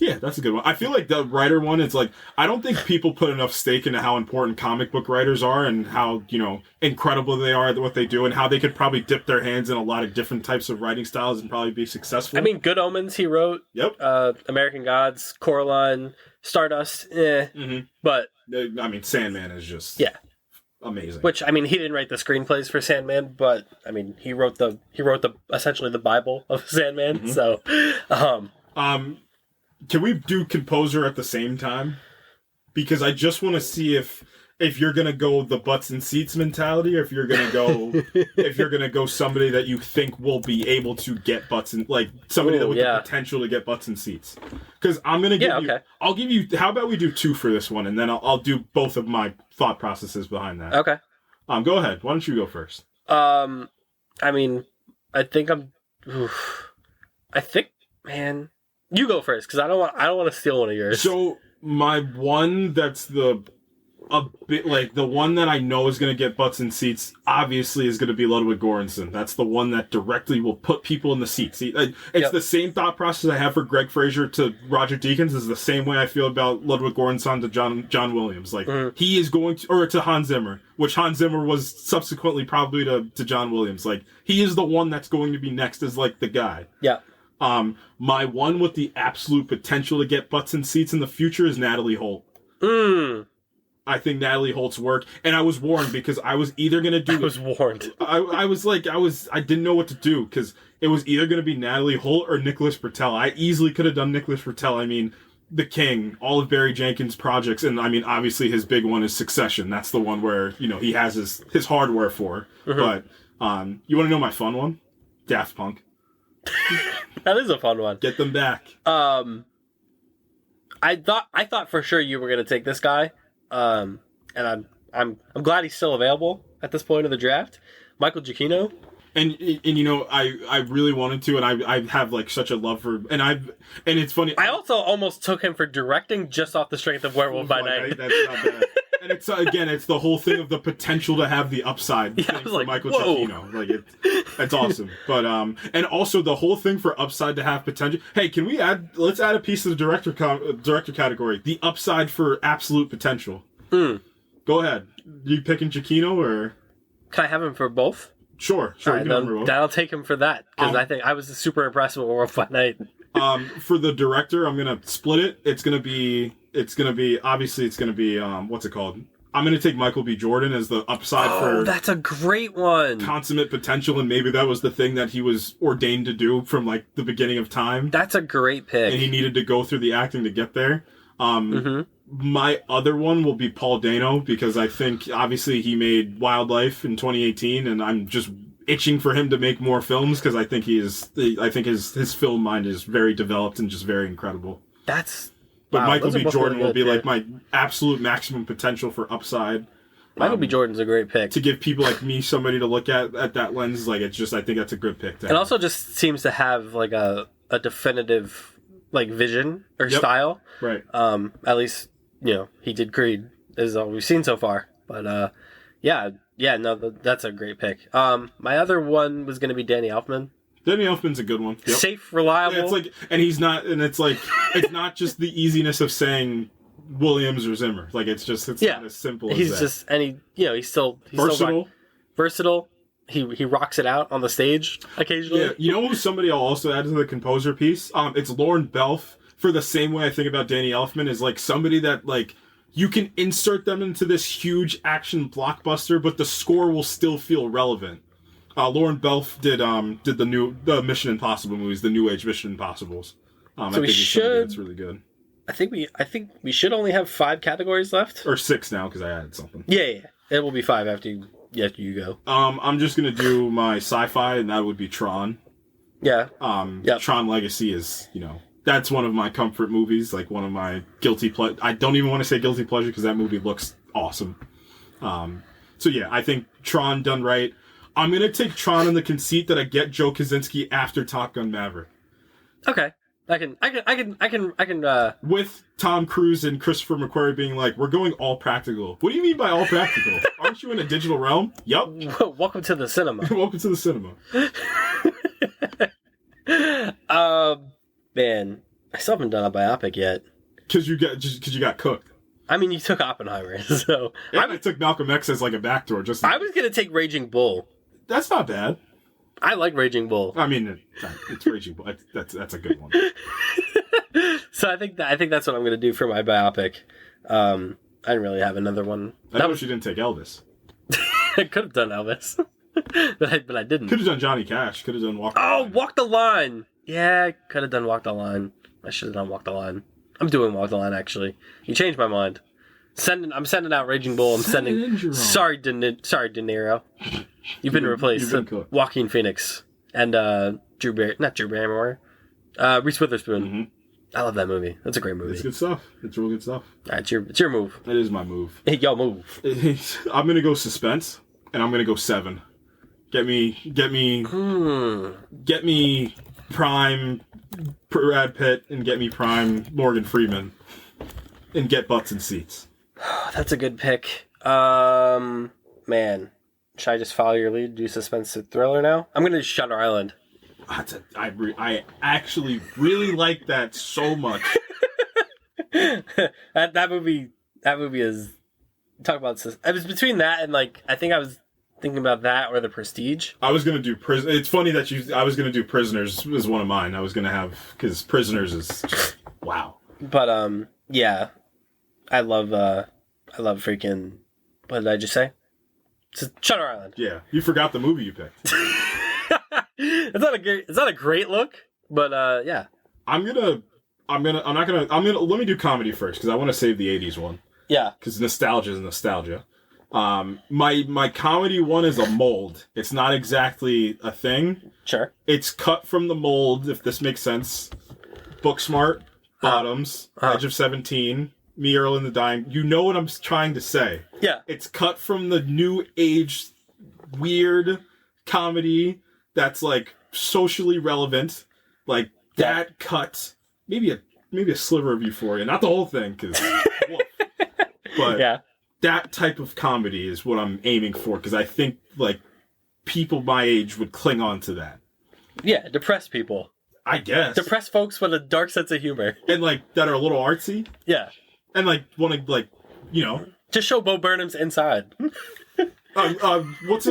Yeah, that's a good one. I feel like the writer one is like, I don't think people put enough stake into how important comic book writers are and how, incredible they are at what they do and how they could probably dip their hands in a lot of different types of writing styles and probably be successful. I mean, Good Omens he wrote. Yep. American Gods, Coraline, Stardust, But I mean, Sandman is just amazing. Which, I mean, he didn't write the screenplays for Sandman, but I mean, he wrote the essentially the Bible of Sandman. So, can we do composer at the same time? Because I just want to see if you're gonna go the butts and seats mentality, or if you're gonna go somebody that you think will be able to get butts and like somebody that with the potential to get butts and seats. Because I'm gonna give you. I'll give you. How about we do 2 for this one, and then I'll do both of my thought processes behind that. Okay. Go ahead. Why don't you go first? I mean, I think man, you go first because I don't want to steal one of yours. So my one that's a bit like the one that I know is going to get butts and seats obviously is going to be Ludwig Göransson. That's the one that directly will put people in the seat. See, it's the same thought process I have for Greg Fraser to Roger Deakins is the same way I feel about Ludwig Göransson to John Williams. Like he is going to, or to Hans Zimmer, which Hans Zimmer was subsequently probably to John Williams. Like he is the one that's going to be next as like the guy. Yeah. My one with the absolute potential to get butts and seats in the future is Natalie Holt. I think Natalie Holt's work, and I was warned because I was either going to do... I was warned. I didn't know what to do because it was either going to be Natalie Holt or Nicholas Britell. I easily could have done Nicholas Britell. I mean, The King, all of Barry Jenkins' projects, and I mean, obviously his big one is Succession. That's the one where, he has his hardware for. But you want to know my fun one? Daft Punk. That is a fun one. Get them back. I thought for sure you were going to take this guy. And I'm glad he's still available at this point of the draft. Michael Giacchino. And I really wanted to, and I have like such a love for, and it's funny. I also almost took him for directing just off the strength of Werewolf by Night. That's not bad. And it's it's the whole thing of the potential to have the upside thing for Michael Giacchino. Like it's awesome. But and also the whole thing for upside to have potential. Hey, let's add a piece of the director category. The upside for absolute potential. Go ahead. You picking Giacchino or? Can I have him for both? Sure. Right, I'll take him for that because I think I was super impressed with Werewolf by Night. For the director, I'm gonna split it. It's gonna be what's it called? I'm gonna take Michael B. Jordan as the upside for. That's a great one. Consummate potential, and maybe that was the thing that he was ordained to do from like the beginning of time. That's a great pick. And he needed to go through the acting to get there. My other one will be Paul Dano because I think obviously he made Wildlife in 2018, and I'm just itching for him to make more films because I think his film mind is very developed and just very incredible. But Michael B. Jordan will be like my absolute maximum potential for upside. Michael B. Jordan's a great pick to give people like me somebody to look at that lens. Like it's just I think that's a good pick. And also just seems to have like a definitive like vision or style. Right. At least. He did Creed, is all we've seen so far. But, that's a great pick. My other one was going to be Danny Elfman. Danny Elfman's a good one. Yep. Safe, reliable. Yeah, it's like, and he's not, and it's like, it's not just the easiness of saying Williams or Zimmer. Like, it's not as simple as that. He's just, and he's still versatile. Versatile. He rocks it out on the stage occasionally. Yeah, you know who's somebody I'll also add to the composer piece? It's Lauren Belf. For the same way I think about Danny Elfman is like somebody that like you can insert them into this huge action blockbuster, but the score will still feel relevant. Lauren Belf did the Mission Impossible movies, the New Age Mission Impossibles. I think it's really good. I think we should only have 5 categories left, or 6 now because I added something. Yeah, it will be 5 after you go. I'm just gonna do my sci-fi, and that would be Tron. Yeah. Tron Legacy is that's one of my comfort movies, like one of my guilty pleasure. I don't even want to say guilty pleasure because that movie looks awesome. So yeah, I think Tron done right. I'm gonna take Tron in the conceit that I get Joe Kosinski after Top Gun Maverick. Okay, I can. With Tom Cruise and Christopher McQuarrie being like, "We're going all practical." What do you mean by all practical? Aren't you in a digital realm? Yup. Welcome to the cinema. Welcome to the cinema. Man, I still haven't done a biopic yet. Because you got cooked. I mean, you took Oppenheimer, so... I took Malcolm X as like a backdoor. I was going to take Raging Bull. That's not bad. I like Raging Bull. I mean, it's Raging Bull. That's a good one. So I think that's what I'm going to do for my biopic. I didn't really have another one. I noticed you didn't take Elvis. I could have done Elvis, but I didn't. Could have done Johnny Cash. Could have done Walk the Line. Oh, Walk the Line. Yeah, I could have done Walk the Line. I should have done Walk the Line. I'm doing Walk the Line, actually. You changed my mind. I'm sending out Raging Bull. I'm sending... Sorry, De Niro. You've been replaced. Joaquin Phoenix. And not Drew Barrymore. Reese Witherspoon. Mm-hmm. I love that movie. That's a great movie. It's good stuff. It's real good stuff. All right, it's your move. It is my move. Hey, yo, move. I'm going to go suspense, and I'm going to go 7. Get me prime Brad Pitt, and get me prime Morgan Freeman, and get butts and seats. That's a good pick. Man, should I just follow your lead? Do suspense thriller now? I'm gonna do Shutter Island. I actually really like that so much. that movie is talk about. It was between that and like I think I was thinking about that or The Prestige. I was gonna do prison. It's funny that I was gonna do Prisoners as one of mine. I was gonna have because Prisoners is just wow. But yeah, I love freaking. What did I just say? It's Shutter Island. Yeah, you forgot the movie you picked. It's not a great look, but yeah. Let me do comedy first because I want to save the 80s one. Yeah. Because nostalgia is nostalgia. My comedy one is a mold. It's not exactly a thing. Sure. It's cut from the mold, if this makes sense. Booksmart, Bottoms, Edge of 17, Me, Earl, and the Dying. You know what I'm trying to say. Yeah. It's cut from the new age weird comedy that's like socially relevant. Like that cut. Maybe a sliver of Euphoria. Not the whole thing, because but yeah. That type of comedy is what I'm aiming for, because I think like people my age would cling on to that. Yeah, depressed people. I guess. Depressed folks with a dark sense of humor. And like that are a little artsy. Yeah. And like want to like, you know. Just show Bo Burnham's inside. What's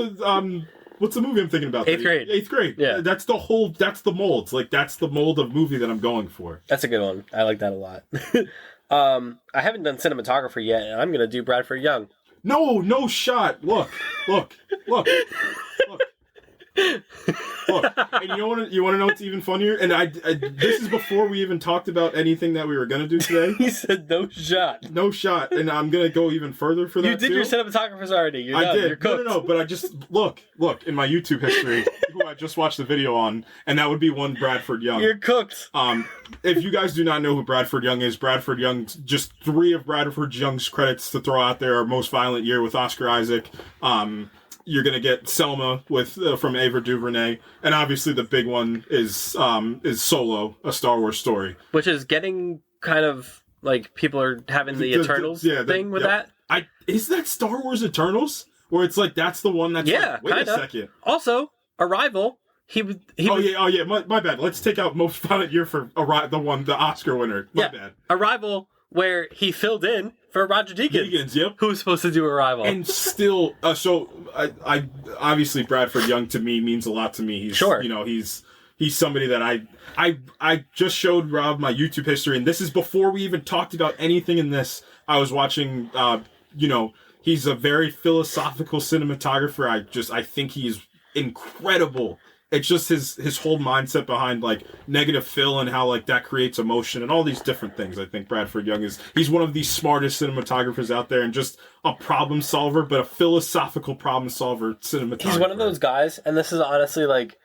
the movie I'm thinking about? Eighth Grade. Yeah. That's the mold. Like that's the mold of movie that I'm going for. That's a good one. I like that a lot. I haven't done cinematographer yet, and I'm going to do Bradford Young. No shot. Look. Look, and you want to know what's even funnier? And I this is before we even talked about anything that we were going to do today. He said no shot. No shot, and I'm going to go even further for that. You did your cinematographers already. You're done. Did. You're cooked. No, but I just look in my YouTube history, who I just watched the video on, and that would be one Bradford Young. You're cooked. If you guys do not know who Bradford Young is, Bradford Young, just 3 of Bradford Young's credits to throw out there are Most Violent Year with Oscar Isaac. You're gonna get Selma with from Ava DuVernay, and obviously the big one is Solo, A Star Wars Story, which is getting kind of like people are having the Eternals thing with that. Is that Star Wars Eternals, where it's like that's the one that's wait a second. Also, Arrival. My bad. Let's take out Most Violent Year for the Oscar winner. My bad. Arrival, where he filled in for Roger Deakins, yep. Who was supposed to do Arrival. And still, I obviously Bradford Young to me means a lot to me. He's, sure. You know, he's somebody that I just showed Rob my YouTube history, and this is before we even talked about anything in this. I was watching, he's a very philosophical cinematographer. I think he's incredible. It's just his whole mindset behind like negative fill and how like that creates emotion and all these different things. I think Bradford Young he's one of the smartest cinematographers out there and just a problem solver, but a philosophical problem solver cinematographer. He's one of those guys, and this is honestly like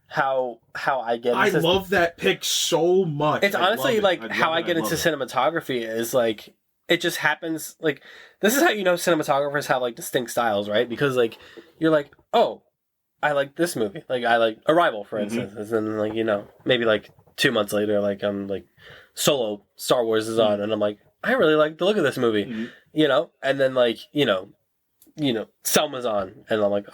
how I get into... I love that pick so much. It's honestly like how I get into cinematography is like it just happens. Like this is how you know cinematographers have like distinct styles, right? Because like you're like, oh, I like this movie. Like, I like Arrival, for instance. Mm-hmm. And then, like, you know, maybe, like, 2 months later, like, I'm, like, Solo, Star Wars is on. And I'm like, I really like the look of this movie. Mm-hmm. You know? And then, like, you know, Selma's on. And I'm like,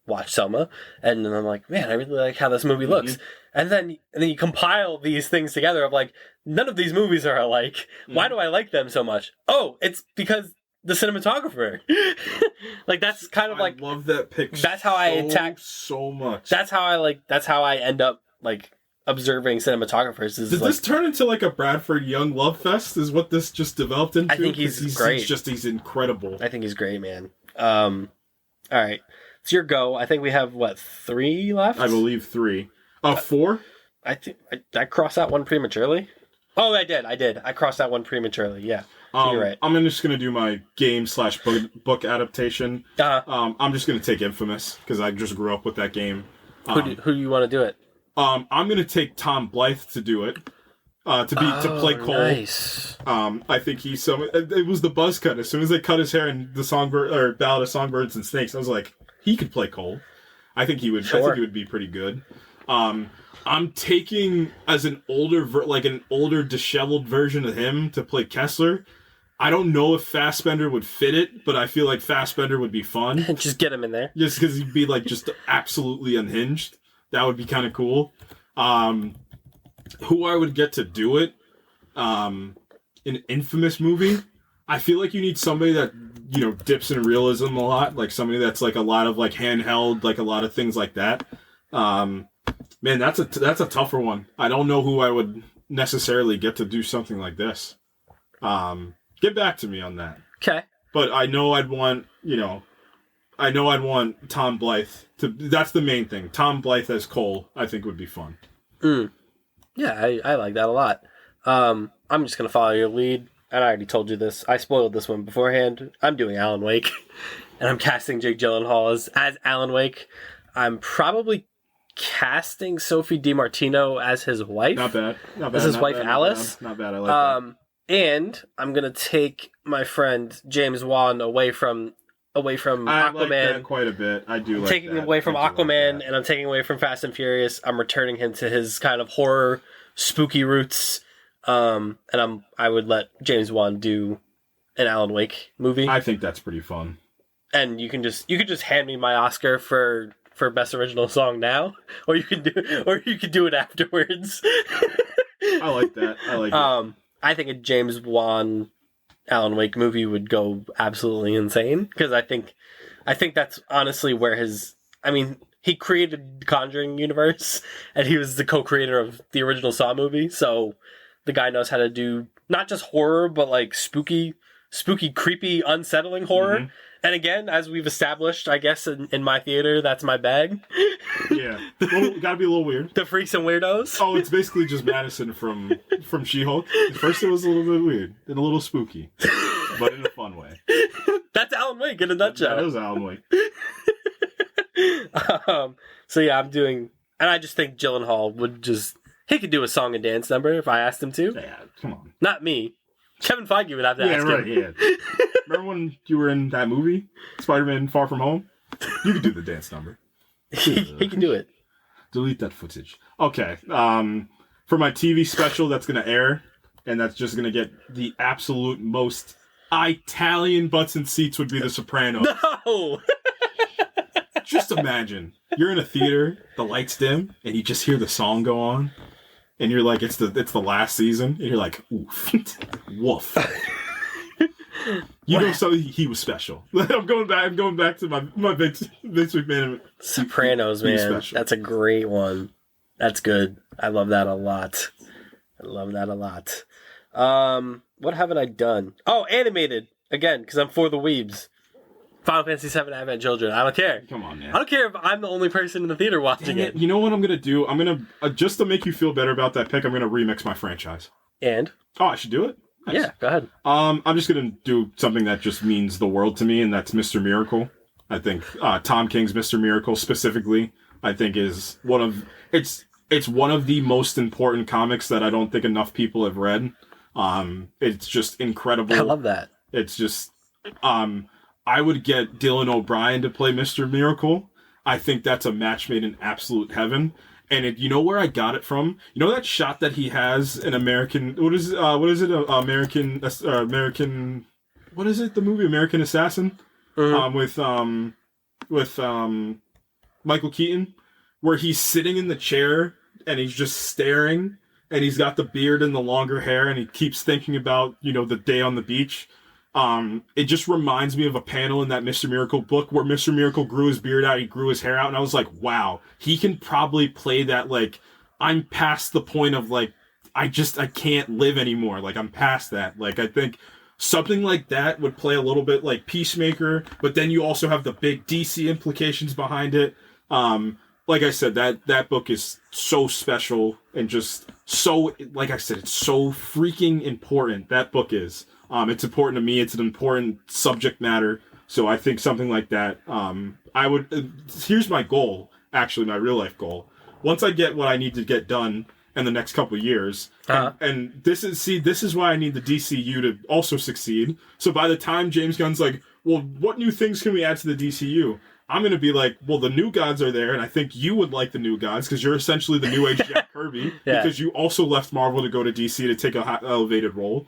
watch Selma, and then I'm like, man, I really like how this movie looks. And then you compile these things together of like, none of these movies are alike. Why do I like them so much? Oh, it's because the cinematographer. Like, that's kind of like... I love that picture. That's how I attack... so much. That's how I end up, like, observing cinematographers. Did this turn into, like, a Bradford Young love fest? Is what this just developed into? I think he's great. He's incredible. I think he's great, man. All right. It's your go. I think we have, 3 left? I believe 3. 4? I think... I crossed that one prematurely? Oh, I did. I crossed that one prematurely, yeah. So you're right. I'm just going to do my game/book adaptation. I'm just going to take Infamous, because I just grew up with that game. Who do you want to do it? I'm going to take Tom Blythe to do it. To play Cole. Nice. I think he's so... It was the buzz cut. As soon as they cut his hair in the Ballad of Songbirds and Snakes, I was like, he could play Cole. I think he would. Sure. I think he would be pretty good. I'm taking as an older disheveled version of him to play Kessler. I don't know if Fassbender would fit it, but I feel like Fassbender would be fun. Just get him in there. Just because he'd be like just absolutely unhinged. That would be kind of cool. Who I would get to do it? An Infamous movie. I feel like you need somebody that, dips in realism a lot. Like somebody that's like a lot of like handheld, like a lot of things like that. Man, that's a tougher one. I don't know who I would necessarily get to do something like this. Get back to me on that. Okay. But I know I'd want Tom Blythe to... That's the main thing. Tom Blythe as Cole, I think would be fun. Yeah, I like that a lot. I'm just going to follow your lead. And I already told you this. I spoiled this one beforehand. I'm doing Alan Wake. And I'm casting Jake Gyllenhaal as Alan Wake. I'm probably casting Sophie DiMartino as his wife. Not bad. As his wife, Alice. Not bad. I like that. And I'm gonna take my friend James Wan away from Aquaman. I like that quite a bit. I do like taking him away from Aquaman, and I'm taking away from Fast and Furious. I'm returning him to his kind of horror, spooky roots. And I would let James Wan do an Alan Wake movie. I think that's pretty fun. And you could just hand me my Oscar for best original song now, or you could do it afterwards. I like that. I like it. I think a James Wan Alan Wake movie would go absolutely insane, because I think that's honestly where he created the Conjuring universe, and he was the co-creator of the original Saw movie, so the guy knows how to do not just horror, but like spooky, creepy, unsettling horror. Mm-hmm. And again, as we've established, I guess, in my theater, that's my bag. Yeah. Gotta be a little weird. The freaks and weirdos. Oh, it's basically just Madison from She-Hulk. At first it was a little bit weird and a little spooky, but in a fun way. That's Alan Wake in a nutshell. That is Alan Wake. So yeah, I'm doing... And I just think Gyllenhaal would just... He could do a song and dance number if I asked him to. Yeah, come on. Not me. Kevin Feige would have to ask him. Yeah. Remember when you were in that movie, Spider-Man Far From Home? You could do the dance number. He can do it. Delete that footage. Okay. For my TV special that's going to air, and that's just going to get the absolute most Italian butts and seats, would be The Sopranos. No! Just imagine. You're in a theater, the lights dim, and you just hear the song go on. And you're like, it's the last season, and you're like, oof, woof. So he was special. I'm going back to my Vince McMahon. Sopranos, man, that's a great one. That's good. I love that a lot. What haven't I done? Oh, animated again, because I'm for the weebs. Final Fantasy VII Advent Children. I don't care. Come on, man. I don't care if I'm the only person in the theater watching it. You know what I'm going to do? I'm going to, just to make you feel better about that pick, I'm going to remix my franchise. And? Oh, I should do it? Nice. Yeah, go ahead. I'm just going to do something that just means the world to me, and that's Mr. Miracle. I think Tom King's Mr. Miracle specifically, I think is it's one of the most important comics that I don't think enough people have read. It's just incredible. I love that. It's just, I would get Dylan O'Brien to play Mr. Miracle. I think that's a match made in absolute heaven. And you know where I got it from? You know that shot that he has in American... What is it? American... What is it? The movie American Assassin? Mm-hmm. Michael Keaton, where he's sitting in the chair and he's just staring, and he's got the beard and the longer hair, and he keeps thinking about, the day on the beach. It just reminds me of a panel in that Mr. Miracle book where Mr. Miracle grew his beard out, he grew his hair out, and I was like, wow, he can probably play that, like, I'm past the point of, like, I can't live anymore. Like, I'm past that. Like, I think something like that would play a little bit like Peacemaker, but then you also have the big DC implications behind it. Like I said, that book is so special and just so, like I said, it's so freaking important. That book is. It's important to me. It's an important subject matter. So I think something like that, here's my goal, actually, my real life goal. Once I get what I need to get done in the next couple of years, and this is why I need the DCU to also succeed. So by the time James Gunn's like, well, what new things can we add to the DCU? I'm going to be like, well, the New Gods are there, and I think you would like the New Gods, because you're essentially the New Age Jack Kirby, because you also left Marvel to go to DC to take a elevated role.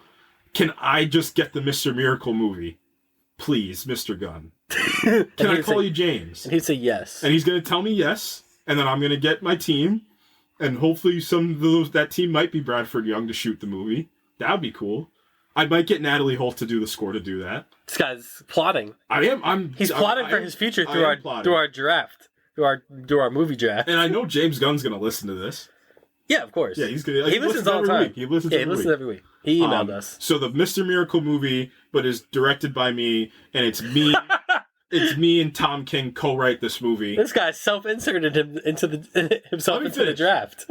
Can I just get the Mr. Miracle movie? Please, Mr. Gunn. Can I call you James? And he'd say yes. And he's going to tell me yes, and then I'm going to get my team, and hopefully that team might be Bradford Young to shoot the movie. That would be cool. I might get Natalie Holt to do the score to do that. This guy's plotting. He's plotting for his future through our draft, through our movie draft. And I know James Gunn's going to listen to this. Yeah, of course. Yeah, he's gonna. He listens all the time. He listens every week. He emailed us. So the Mr. Miracle movie, but is directed by me, and it's me. It's me and Tom King co-write this movie. This guy self-inserted himself into the draft.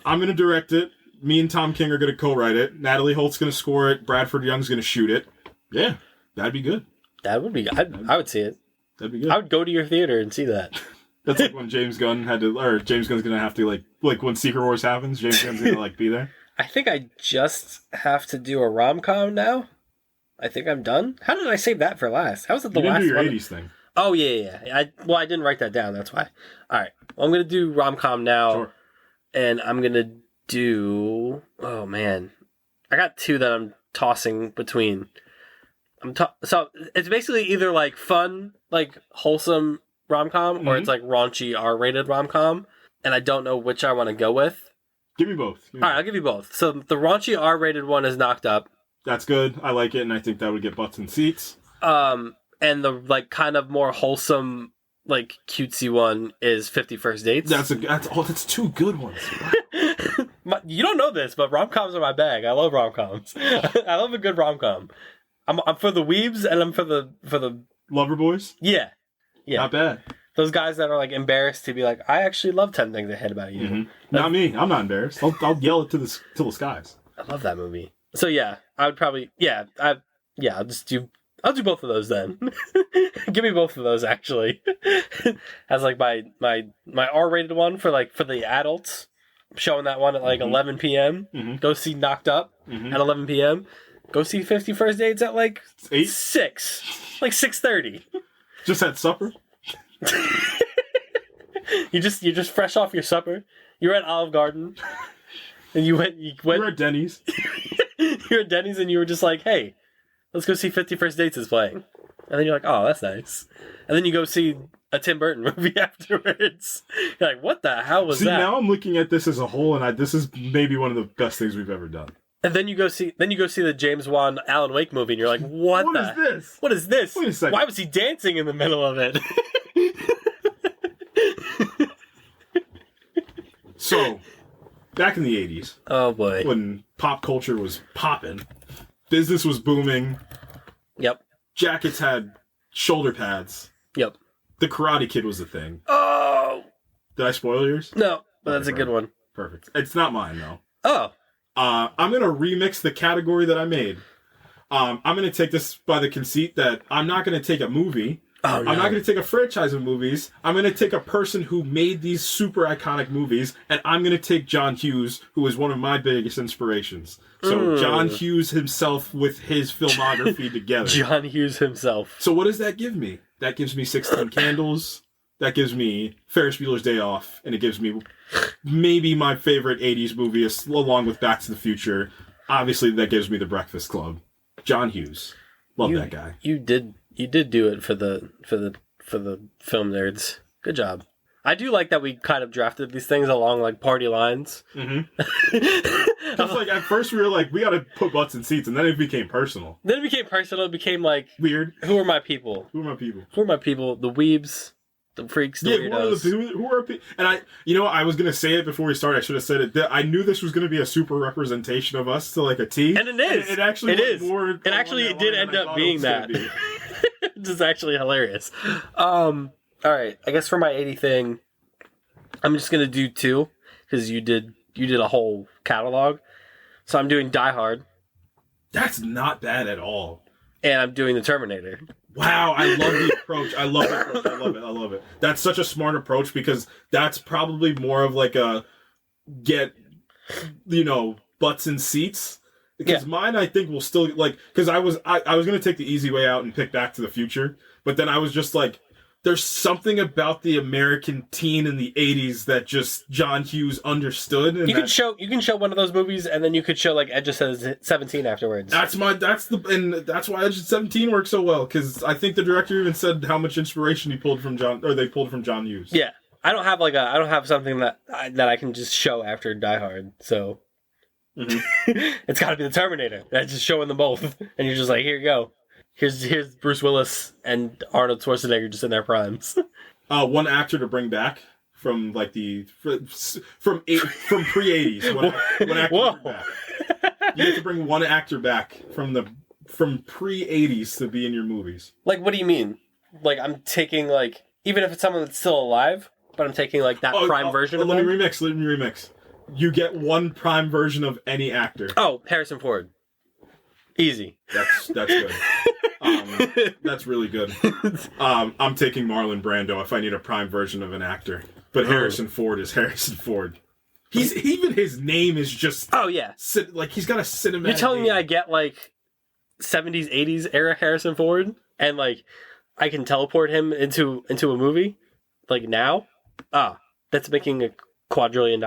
I'm gonna direct it. Me and Tom King are gonna co-write it. Natalie Holt's gonna score it. Bradford Young's gonna shoot it. Yeah, that'd be good. That would be. I would see it. That'd be good. I would go to your theater and see that. That's like when James Gunn's gonna have to like when Secret Wars happens, James Gunn's gonna be there. I think I just have to do a rom-com now. I think I'm done. How did I save that for last? How was it the last one? You didn't do your 80s thing. Oh yeah. I didn't write that down. That's why. All right. Well, I'm gonna do rom-com now, sure. And I'm gonna do. Oh man, I got two that I'm tossing between. So it's basically either like fun, like wholesome rom-com, or it's like raunchy R-rated rom-com, and I don't know which I want to go with. Give me both. All right, I'll give you both. So the raunchy R-rated one is Knocked Up. That's good. I like it, and I think that would get butts in seats. And the like kind of more wholesome, like cutesy one is 50 First Dates. That's two good ones. You don't know this, but rom-coms are my bag. I love rom-coms. I love a good rom-com. I'm for the weebs, and I'm for the Lover Boys. Yeah. Not bad. Those guys that are like embarrassed to be like, I actually love 10 Things I Hate About You. Mm-hmm. Not me. I'm not embarrassed. I'll yell it to the skies. I love that movie. So yeah, I would probably I'll do both of those then. Give me both of those actually. As like my R-rated one for the adults. I'm showing that one at like 11 p.m. Mm-hmm. Go see Knocked Up at 11 p.m. Go see 50 First Dates at like 6. Like 6:30. Just had supper? You're just fresh off your supper. You're at Olive Garden. And you went You're at Denny's. You're at Denny's and you were just like, hey, let's go see 50 First Dates is playing. And then you're like, oh, that's nice. And then you go see a Tim Burton movie afterwards. You're like, what the hell was that? See, now I'm looking at this as a whole, and this is maybe one of the best things we've ever done. And then you go see the James Wan Alan Wake movie, and you're like, what is this? What is this? Wait a second. Why was he dancing in the middle of it? So, back in the 80s. Oh, boy. When pop culture was popping, business was booming. Yep. Jackets had shoulder pads. Yep. The Karate Kid was a thing. Oh! Did I spoil yours? No, but that's a good one. Perfect. It's not mine, though. Oh. I'm going to remix the category that I made. I'm going to take this by the conceit that I'm not going to take a movie. Oh, no. I'm not going to take a franchise of movies. I'm going to take a person who made these super iconic movies, and I'm going to take John Hughes, who is one of my biggest inspirations. So John Hughes himself with his filmography together. John Hughes himself. So what does that give me? That gives me 16 Candles. That gives me Ferris Bueller's Day Off. And it gives me maybe my favorite 80s movie, along with Back to the Future. Obviously, that gives me The Breakfast Club. John Hughes. Love that guy. You did do it for the film nerds. Good job. I do like that we kind of drafted these things along like party lines. Because like at first we were like, we got to put butts in seats, and then it became personal. Then it became personal. It became like Weird. Who are my people? Who are my people? Who are my people? The weebs, the freaks, the weirdos. Who are people? And I was gonna say it before we started. I should have said it. I knew this was gonna be a super representation of us to like a T. And it is. It actually is. More it actually did end up being that. Which is actually hilarious. All right. I guess for my 80 thing, I'm just gonna do 2 because you did a whole catalog. So I'm doing Die Hard. That's not bad at all. And I'm doing the Terminator. Wow, I love the approach. I love it. I love it. That's such a smart approach because that's probably more of like a get, butts in seats. Because mine, I think, will still like because I was gonna take the easy way out and pick Back to the Future, but then I was just like, there's something about the American teen in the 80s that just John Hughes understood. And you can show one of those movies, and then you could show like Edge of 17 afterwards. That's why Edge of 17 works so well, because I think the director even said how much inspiration they pulled from John Hughes. Yeah, I don't have something that I can just show after Die Hard, so it's got to be the Terminator. That's just showing them both, and you're just like, here you go. Here's Bruce Willis and Arnold Schwarzenegger just in their primes. One actor to bring back from like from pre-80s. One actor Whoa. to bring back. You have to bring one actor back from pre-80s to be in your movies. Like, what do you mean? Like, I'm taking like even if it's someone that's still alive, but I'm taking like that prime version of them. Let me remix. You get one prime version of any actor. Oh, Harrison Ford. Easy. That's good. That's really good. I'm taking Marlon Brando if I need a prime version of an actor. But Harrison Ford is Harrison Ford. Even his name is just... Oh, yeah. Like, he's got a cinematic You're telling name. me I get, like, 70s, 80s era Harrison Ford? And, like, I can teleport him into a movie? Like, now? That's making $2 quadrillion.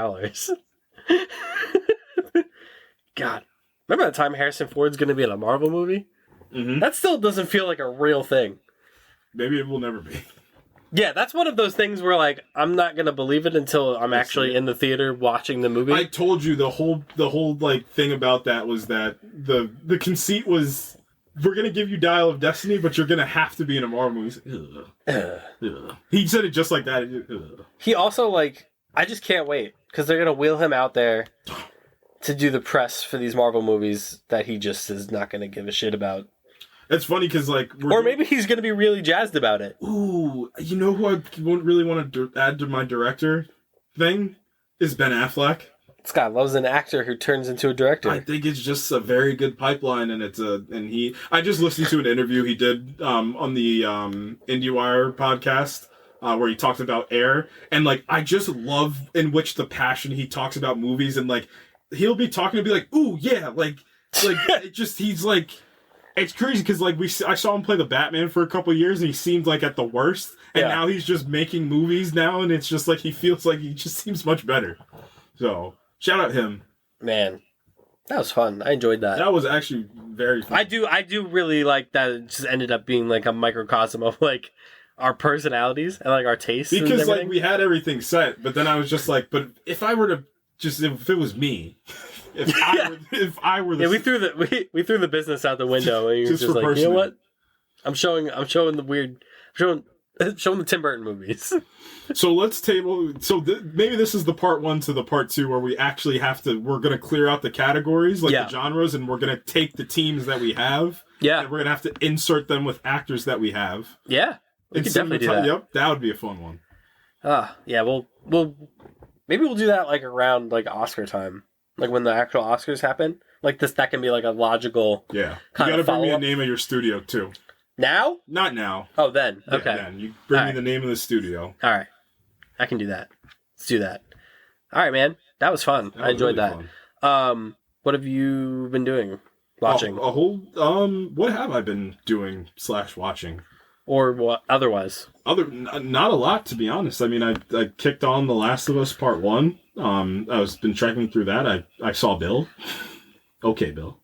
God. Remember that time Harrison Ford's going to be in a Marvel movie? Mm-hmm. That still doesn't feel like a real thing. Maybe it will never be. Yeah, that's one of those things where, like, I'm not going to believe it until I'm actually in the theater watching the movie. I told you the whole like thing about that was that the conceit was, we're going to give you Dial of Destiny, but you're going to have to be in a Marvel movie. He said it just like that. He also, like, I just can't wait, because they're going to wheel him out there to do the press for these Marvel movies that he just is not going to give a shit about. It's funny because, like... Or maybe he's going to be really jazzed about it. Ooh, you know who I really want to add to my director thing? Is Ben Affleck. Scott loves an actor who turns into a director. I think it's just a very good pipeline, and I just listened to an interview he did on the IndieWire podcast, where he talked about Air, and, like, I just love in which the passion he talks about movies, and, like, he'll be talking and be like, ooh, yeah, like it just, he's like... It's crazy because, like, I saw him play the Batman for a couple of years, and he seemed like at the worst, and now he's just making movies now, and it's just like he feels like he just seems much better. So, shout out him. Man, that was fun. I enjoyed that. That was actually very fun. I do really like that it just ended up being, like, a microcosm of, like, our personalities and, like, our tastes. Because, like, we had everything set, but then I was just like, but if I were to just, if it was me... If I were the... Yeah, we threw the business out the window, and you're just like, you know what? I'm showing the weird, showing the Tim Burton movies. So let's table. So maybe this is the part 1 to the part 2 where we actually we're going to clear out the categories, like the genres, and we're going to take the teams that we have. Yeah. And we're going to have to insert them with actors that we have. Yeah. We could definitely do that. Yep. That would be a fun one. Yeah. Maybe we'll do that, like, around, like, Oscar time. Like, when the actual Oscars happen. Like, that can be, like, a logical kind of follow-up. You gotta bring me the name of your studio, too. Now? Not now. Oh, then. Yeah, okay. Then. You bring me the name of the studio. All right. I can do that. Let's do that. All right, man. That was fun. I enjoyed that. Fun. What have you been doing? Watching? What have I been doing / watching? Or what otherwise? Not a lot, to be honest. I mean, I kicked on The Last of Us Part 1. I've been tracking through that. I saw Bill. Okay, Bill.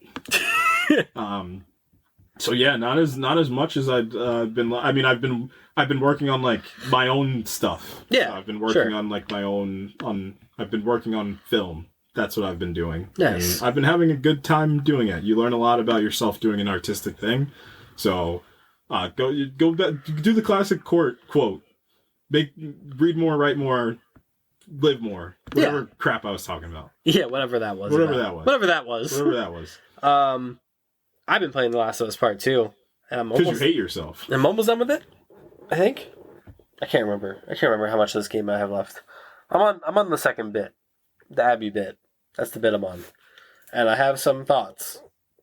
So yeah, not as much as I've been. I mean, I've been working on like my own stuff. Yeah, I've been working on like my own. I've been working on film. That's what I've been doing. Nice. And I've been having a good time doing it. You learn a lot about yourself doing an artistic thing. So, go back, do the classic quote. Read more, write more, live more. Whatever crap I was talking about. Yeah, whatever that was. Whatever that was. I've been playing The Last of Us Part 2. And I'm because you hate yourself. I'm almost done with it, I think. I can't remember how much of this game I have left. I'm on the second bit. The Abby bit. That's the bit I'm on. And I have some thoughts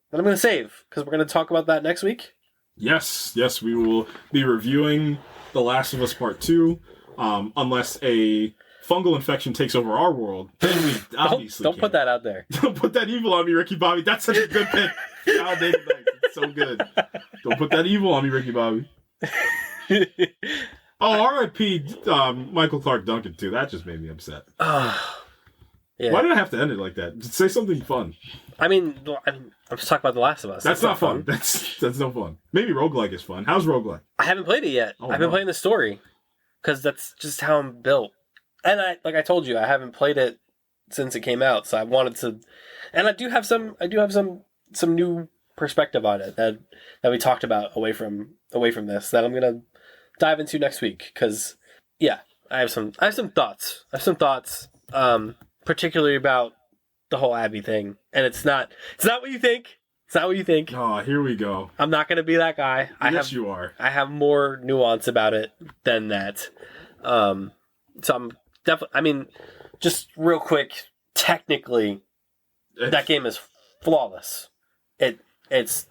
that I'm going to save, because we're going to talk about that next week. Yes, we will be reviewing The Last of Us Part 2, unless a fungal infection takes over our world. Then we obviously don't put that out there. Don't put that evil on me, Ricky Bobby. That's such a good pick. God, it's so good. Don't put that evil on me, Ricky Bobby. Oh, R.I.P. Michael Clark Duncan, too. That just made me upset. Yeah. Why did I have to end it like that? Just say something fun. I mean, I'm just talking about The Last of Us. That's not fun. That's no fun. Maybe roguelike is fun. How's roguelike? I haven't played it yet. I've been playing the story, because that's just how I'm built. And I told you, I haven't played it since it came out, so I wanted to. And I do have some new perspective on it that we talked about away from this that I'm gonna dive into next week, because I have some thoughts. Particularly about the whole Abby thing, and it's not what you think. It's not what you think. Oh, here we go. I'm not gonna be that guy. Yes, you are. I have more nuance about it than that. So I'm definitely. I mean, just real quick. Technically, that game is flawless. It's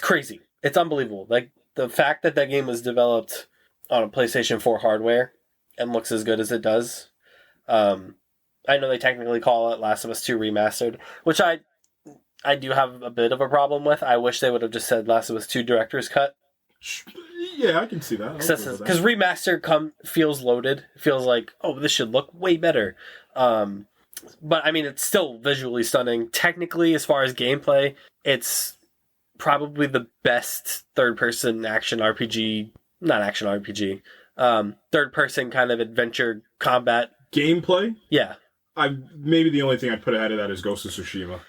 crazy. It's unbelievable. Like, the fact that game was developed on a PlayStation 4 hardware and looks as good as it does. I know they technically call it Last of Us 2 Remastered, which I do have a bit of a problem with. I wish they would have just said Last of Us 2 Director's Cut. Yeah, I can see that. Because Remaster feels loaded. It feels like, oh, this should look way better. But, I mean, it's still visually stunning. Technically, as far as gameplay, it's probably the best third-person action RPG... Not action RPG. Third-person kind of adventure combat. Gameplay? Yeah. Maybe the only thing I'd put ahead of that is Ghost of Tsushima.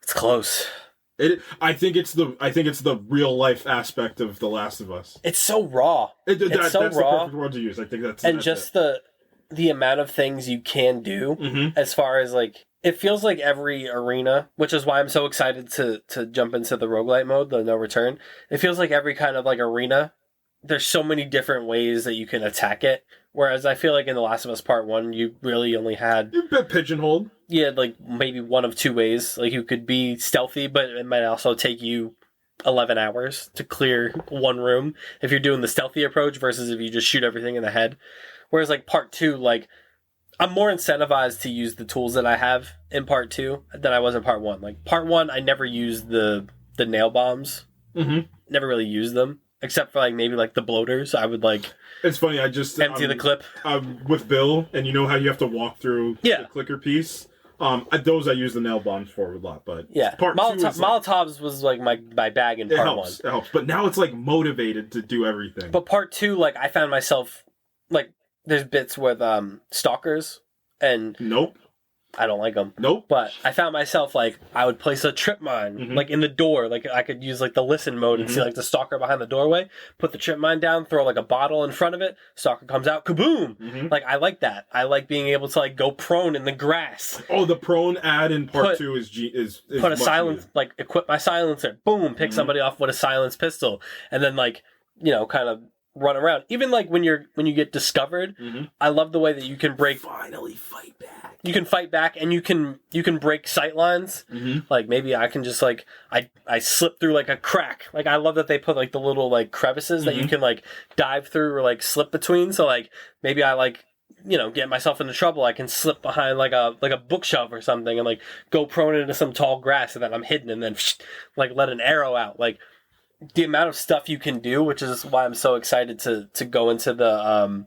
It's close. I think it's the real life aspect of The Last of Us. It's so raw. That's the perfect word to use. I think that's just the amount of things you can do as far as like it feels like every arena, which is why I'm so excited to jump into the roguelite mode, the no return. It feels like every kind of like arena. There's so many different ways that you can attack it. Whereas I feel like in The Last of Us Part 1, you really only had... You're a bit pigeonholed. Yeah, like maybe one of two ways. Like you could be stealthy, but it might also take you 11 hours to clear one room if you're doing the stealthy approach versus if you just shoot everything in the head. Whereas like Part 2, like I'm more incentivized to use the tools that I have in Part 2 than I was in Part 1. Like Part 1, I never used the nail bombs. Never really used them. Except for like maybe like the bloaters, I would like. It's funny. I just empty the clip. With Bill, and you know how you have to walk through the clicker piece. Those I use the nail bombs for a lot, but Part Molotovs was like my bag in Part 1. It helps, but now it's like motivated to do everything. But Part 2, like I found myself like there's bits with stalkers and nope. I don't like them. Nope. But I found myself, like, I would place a trip mine, like, in the door. Like, I could use, like, the listen mode and see, like, the stalker behind the doorway. Put the trip mine down, throw, like, a bottle in front of it. Stalker comes out, kaboom! Like, I like that. I like being able to, like, go prone in the grass. Oh, the prone ad in Part 2 is put a silence, like, equip my silencer. Boom! Pick somebody off with a silenced pistol. And then, like, you know, kind of run around. Even, like, when you get discovered, I love the way that you can break... Finally fight back. You can fight back, and you can break sight lines. Like maybe I can just like I slip through like a crack. Like I love that they put like the little like crevices that you can like dive through or like slip between. So like maybe I like get myself into trouble. I can slip behind like a bookshelf or something and like go prone into some tall grass, and then I'm hidden, and then like let an arrow out. Like the amount of stuff you can do, which is why I'm so excited to go into the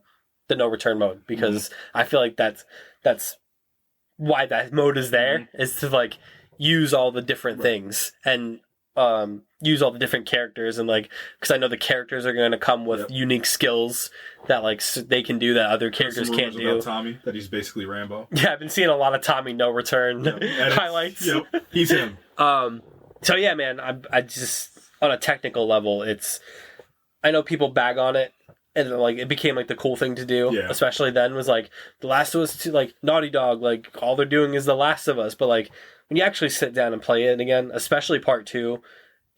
no return mode, because I feel like that's why that mode is there, is to like use all the different things. And use all the different characters and like, because I know the characters are going to come with unique skills that like they can do that other characters can't do. About Tommy, that he's basically Rambo. Yeah, I've been seeing a lot of Tommy No Return highlights. Yep, he's him. So yeah, man, I just on a technical level, I know people bag on it. And like it became like the cool thing to do, especially then was like The Last of Us 2, like Naughty Dog, like all they're doing is The Last of Us. But like when you actually sit down and play it again, especially part 2,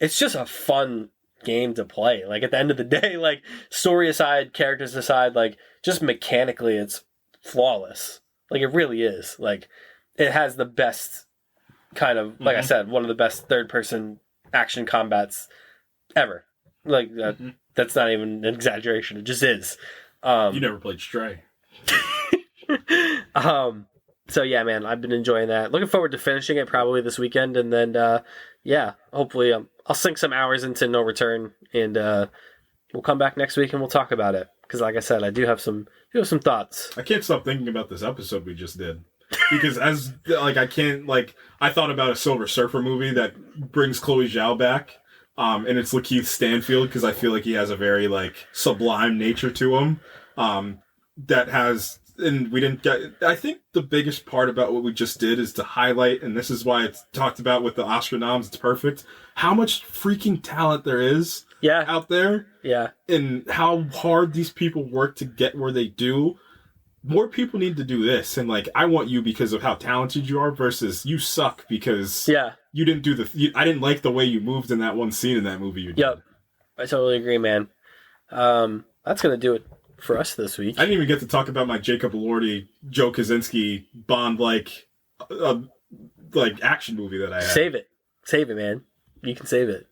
it's just a fun game to play. Like at the end of the day, like story aside, characters aside, like just mechanically, it's flawless. Like it really is. Like it has the best kind of, like I said, one of the best third-person action combats ever. Like that's not even an exaggeration. It just is. You never played Stray. So yeah, man, I've been enjoying that. Looking forward to finishing it probably this weekend, and then hopefully I'll sink some hours into No Return, and we'll come back next week and we'll talk about it. Because like I said, I do have some thoughts. I can't stop thinking about this episode we just did. Because I thought about a Silver Surfer movie that brings Chloe Zhao back. And it's Lakeith Stanfield, because I feel like he has a very, like, sublime nature to him. That has, and we didn't get, I think the biggest part about what we just did is to highlight, and this is why it's talked about with the Oscar noms, it's perfect, how much freaking talent there is out there. Yeah. And how hard these people work to get where they do. More people need to do this, and like, I want you because of how talented you are versus you suck because you didn't do I didn't like the way you moved in that one scene in that movie you did. Yep. I totally agree, man. That's going to do it for us this week. I didn't even get to talk about my Jacob Elordi, Joe Kosinski, Bond-like action movie that I had. Save it, man. You can save it.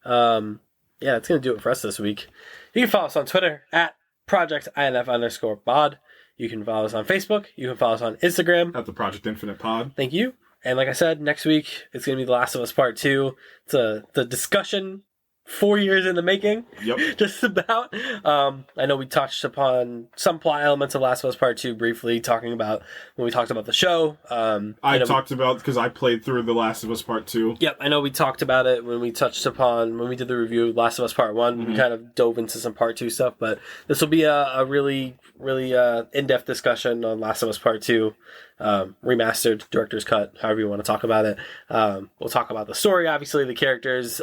That's going to do it for us this week. You can follow us on Twitter at ProjectINF_pod. You can follow us on Facebook. You can follow us on Instagram. At the Project Infinite Pod. Thank you. And like I said, next week, it's going to be The Last of Us Part 2. It's the discussion 4 years in the making. Yep. Just about. I know we touched upon some plot elements of Last of Us Part 2 briefly, talking about when we talked about the show. I talked about, because I played through The Last of Us Part 2. Yep, I know we talked about it when we did the review of Last of Us Part 1. We kind of dove into some Part 2 stuff, but this will be a really, really in-depth discussion on Last of Us Part 2. Remastered, director's cut, however you want to talk about it. We'll talk about the story, obviously, the characters.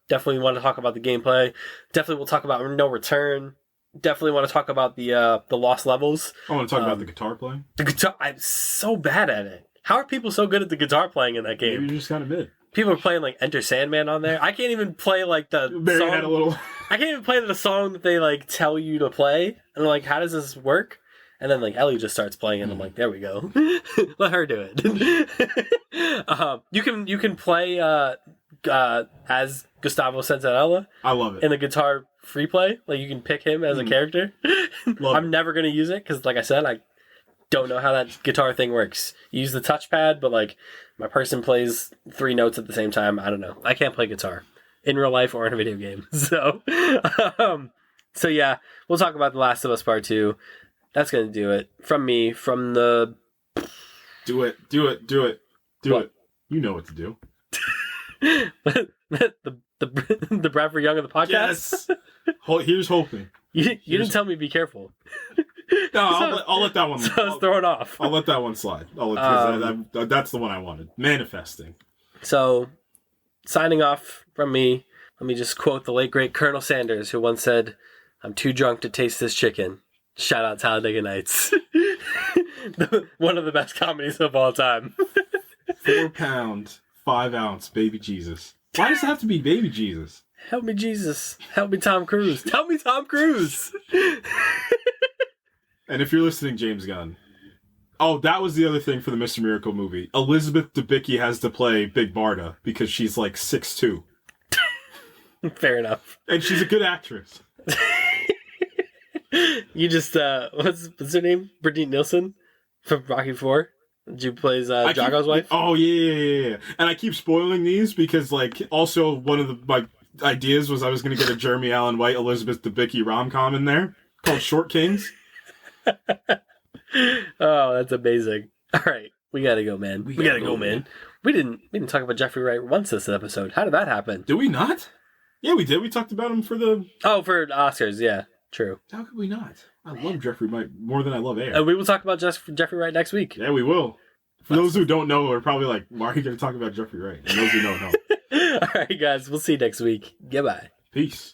Definitely want to talk about the gameplay. Definitely we'll talk about No Return. Definitely want to talk about the lost levels. I want to talk about the guitar playing. The guitar, I'm so bad at it. How are people so good at the guitar playing in that game? Maybe you're just kind of mid. People are playing like Enter Sandman on there. I can't even play like the song. Had a little. I can't even play the song that they like tell you to play. And I'm like, how does this work? And then like Ellie just starts playing, and I'm like, there we go. Let her do it. You can play as Gustavo Santarella. I love it. In the guitar free play, like you can pick him as a character. I'm never gonna use it because, like I said, I don't know how that guitar thing works. You use the touchpad, but like my person plays 3 notes at the same time. I don't know. I can't play guitar in real life or in a video game. So yeah, we'll talk about The Last of Us Part 2. That's going to do it. From me, from the... Do it. You know what to do. the Bradford Young of the podcast? Yes. Here's hoping. You didn't tell me be careful. No, I'll let that one... So I was thrown off. I'll let that one slide. That's the one I wanted. Manifesting. So, signing off from me, let me just quote the late, great Colonel Sanders, who once said, "I'm too drunk to taste this chicken." Shout out Talladega Nights. One of the best comedies of all time. 4 pound, 5 ounce, baby Jesus. Why does it have to be baby Jesus? Help me, Jesus. Help me, Tom Cruise. Help me, Tom Cruise. And if you're listening, James Gunn. Oh, that was the other thing for the Mr. Miracle movie. Elizabeth Debicki has to play Big Barda because she's like 6'2". Fair enough. And she's a good actress. You just, what's her name? Brigitte Nielsen from Rocky IV? She plays Jago's wife? Oh, yeah. And I keep spoiling these because, like, also one of my ideas was I was going to get a Jeremy Allen White, Elizabeth Debicki rom-com in there called Short Kings. Oh, that's amazing. All right. We gotta go, man. We gotta go, man. We didn't talk about Jeffrey Wright once this episode. How did that happen? Did we not? Yeah, we did. We talked about him for the... Oh, for Oscars, yeah. True. How could we not? I love Jeffrey Wright more than I love Air. And we will talk about Jeffrey Wright next week. Yeah, we will. For those who don't know, are probably like, why are you going to talk about Jeffrey Wright? And those who don't know. All right, guys. We'll see you next week. Goodbye. Peace.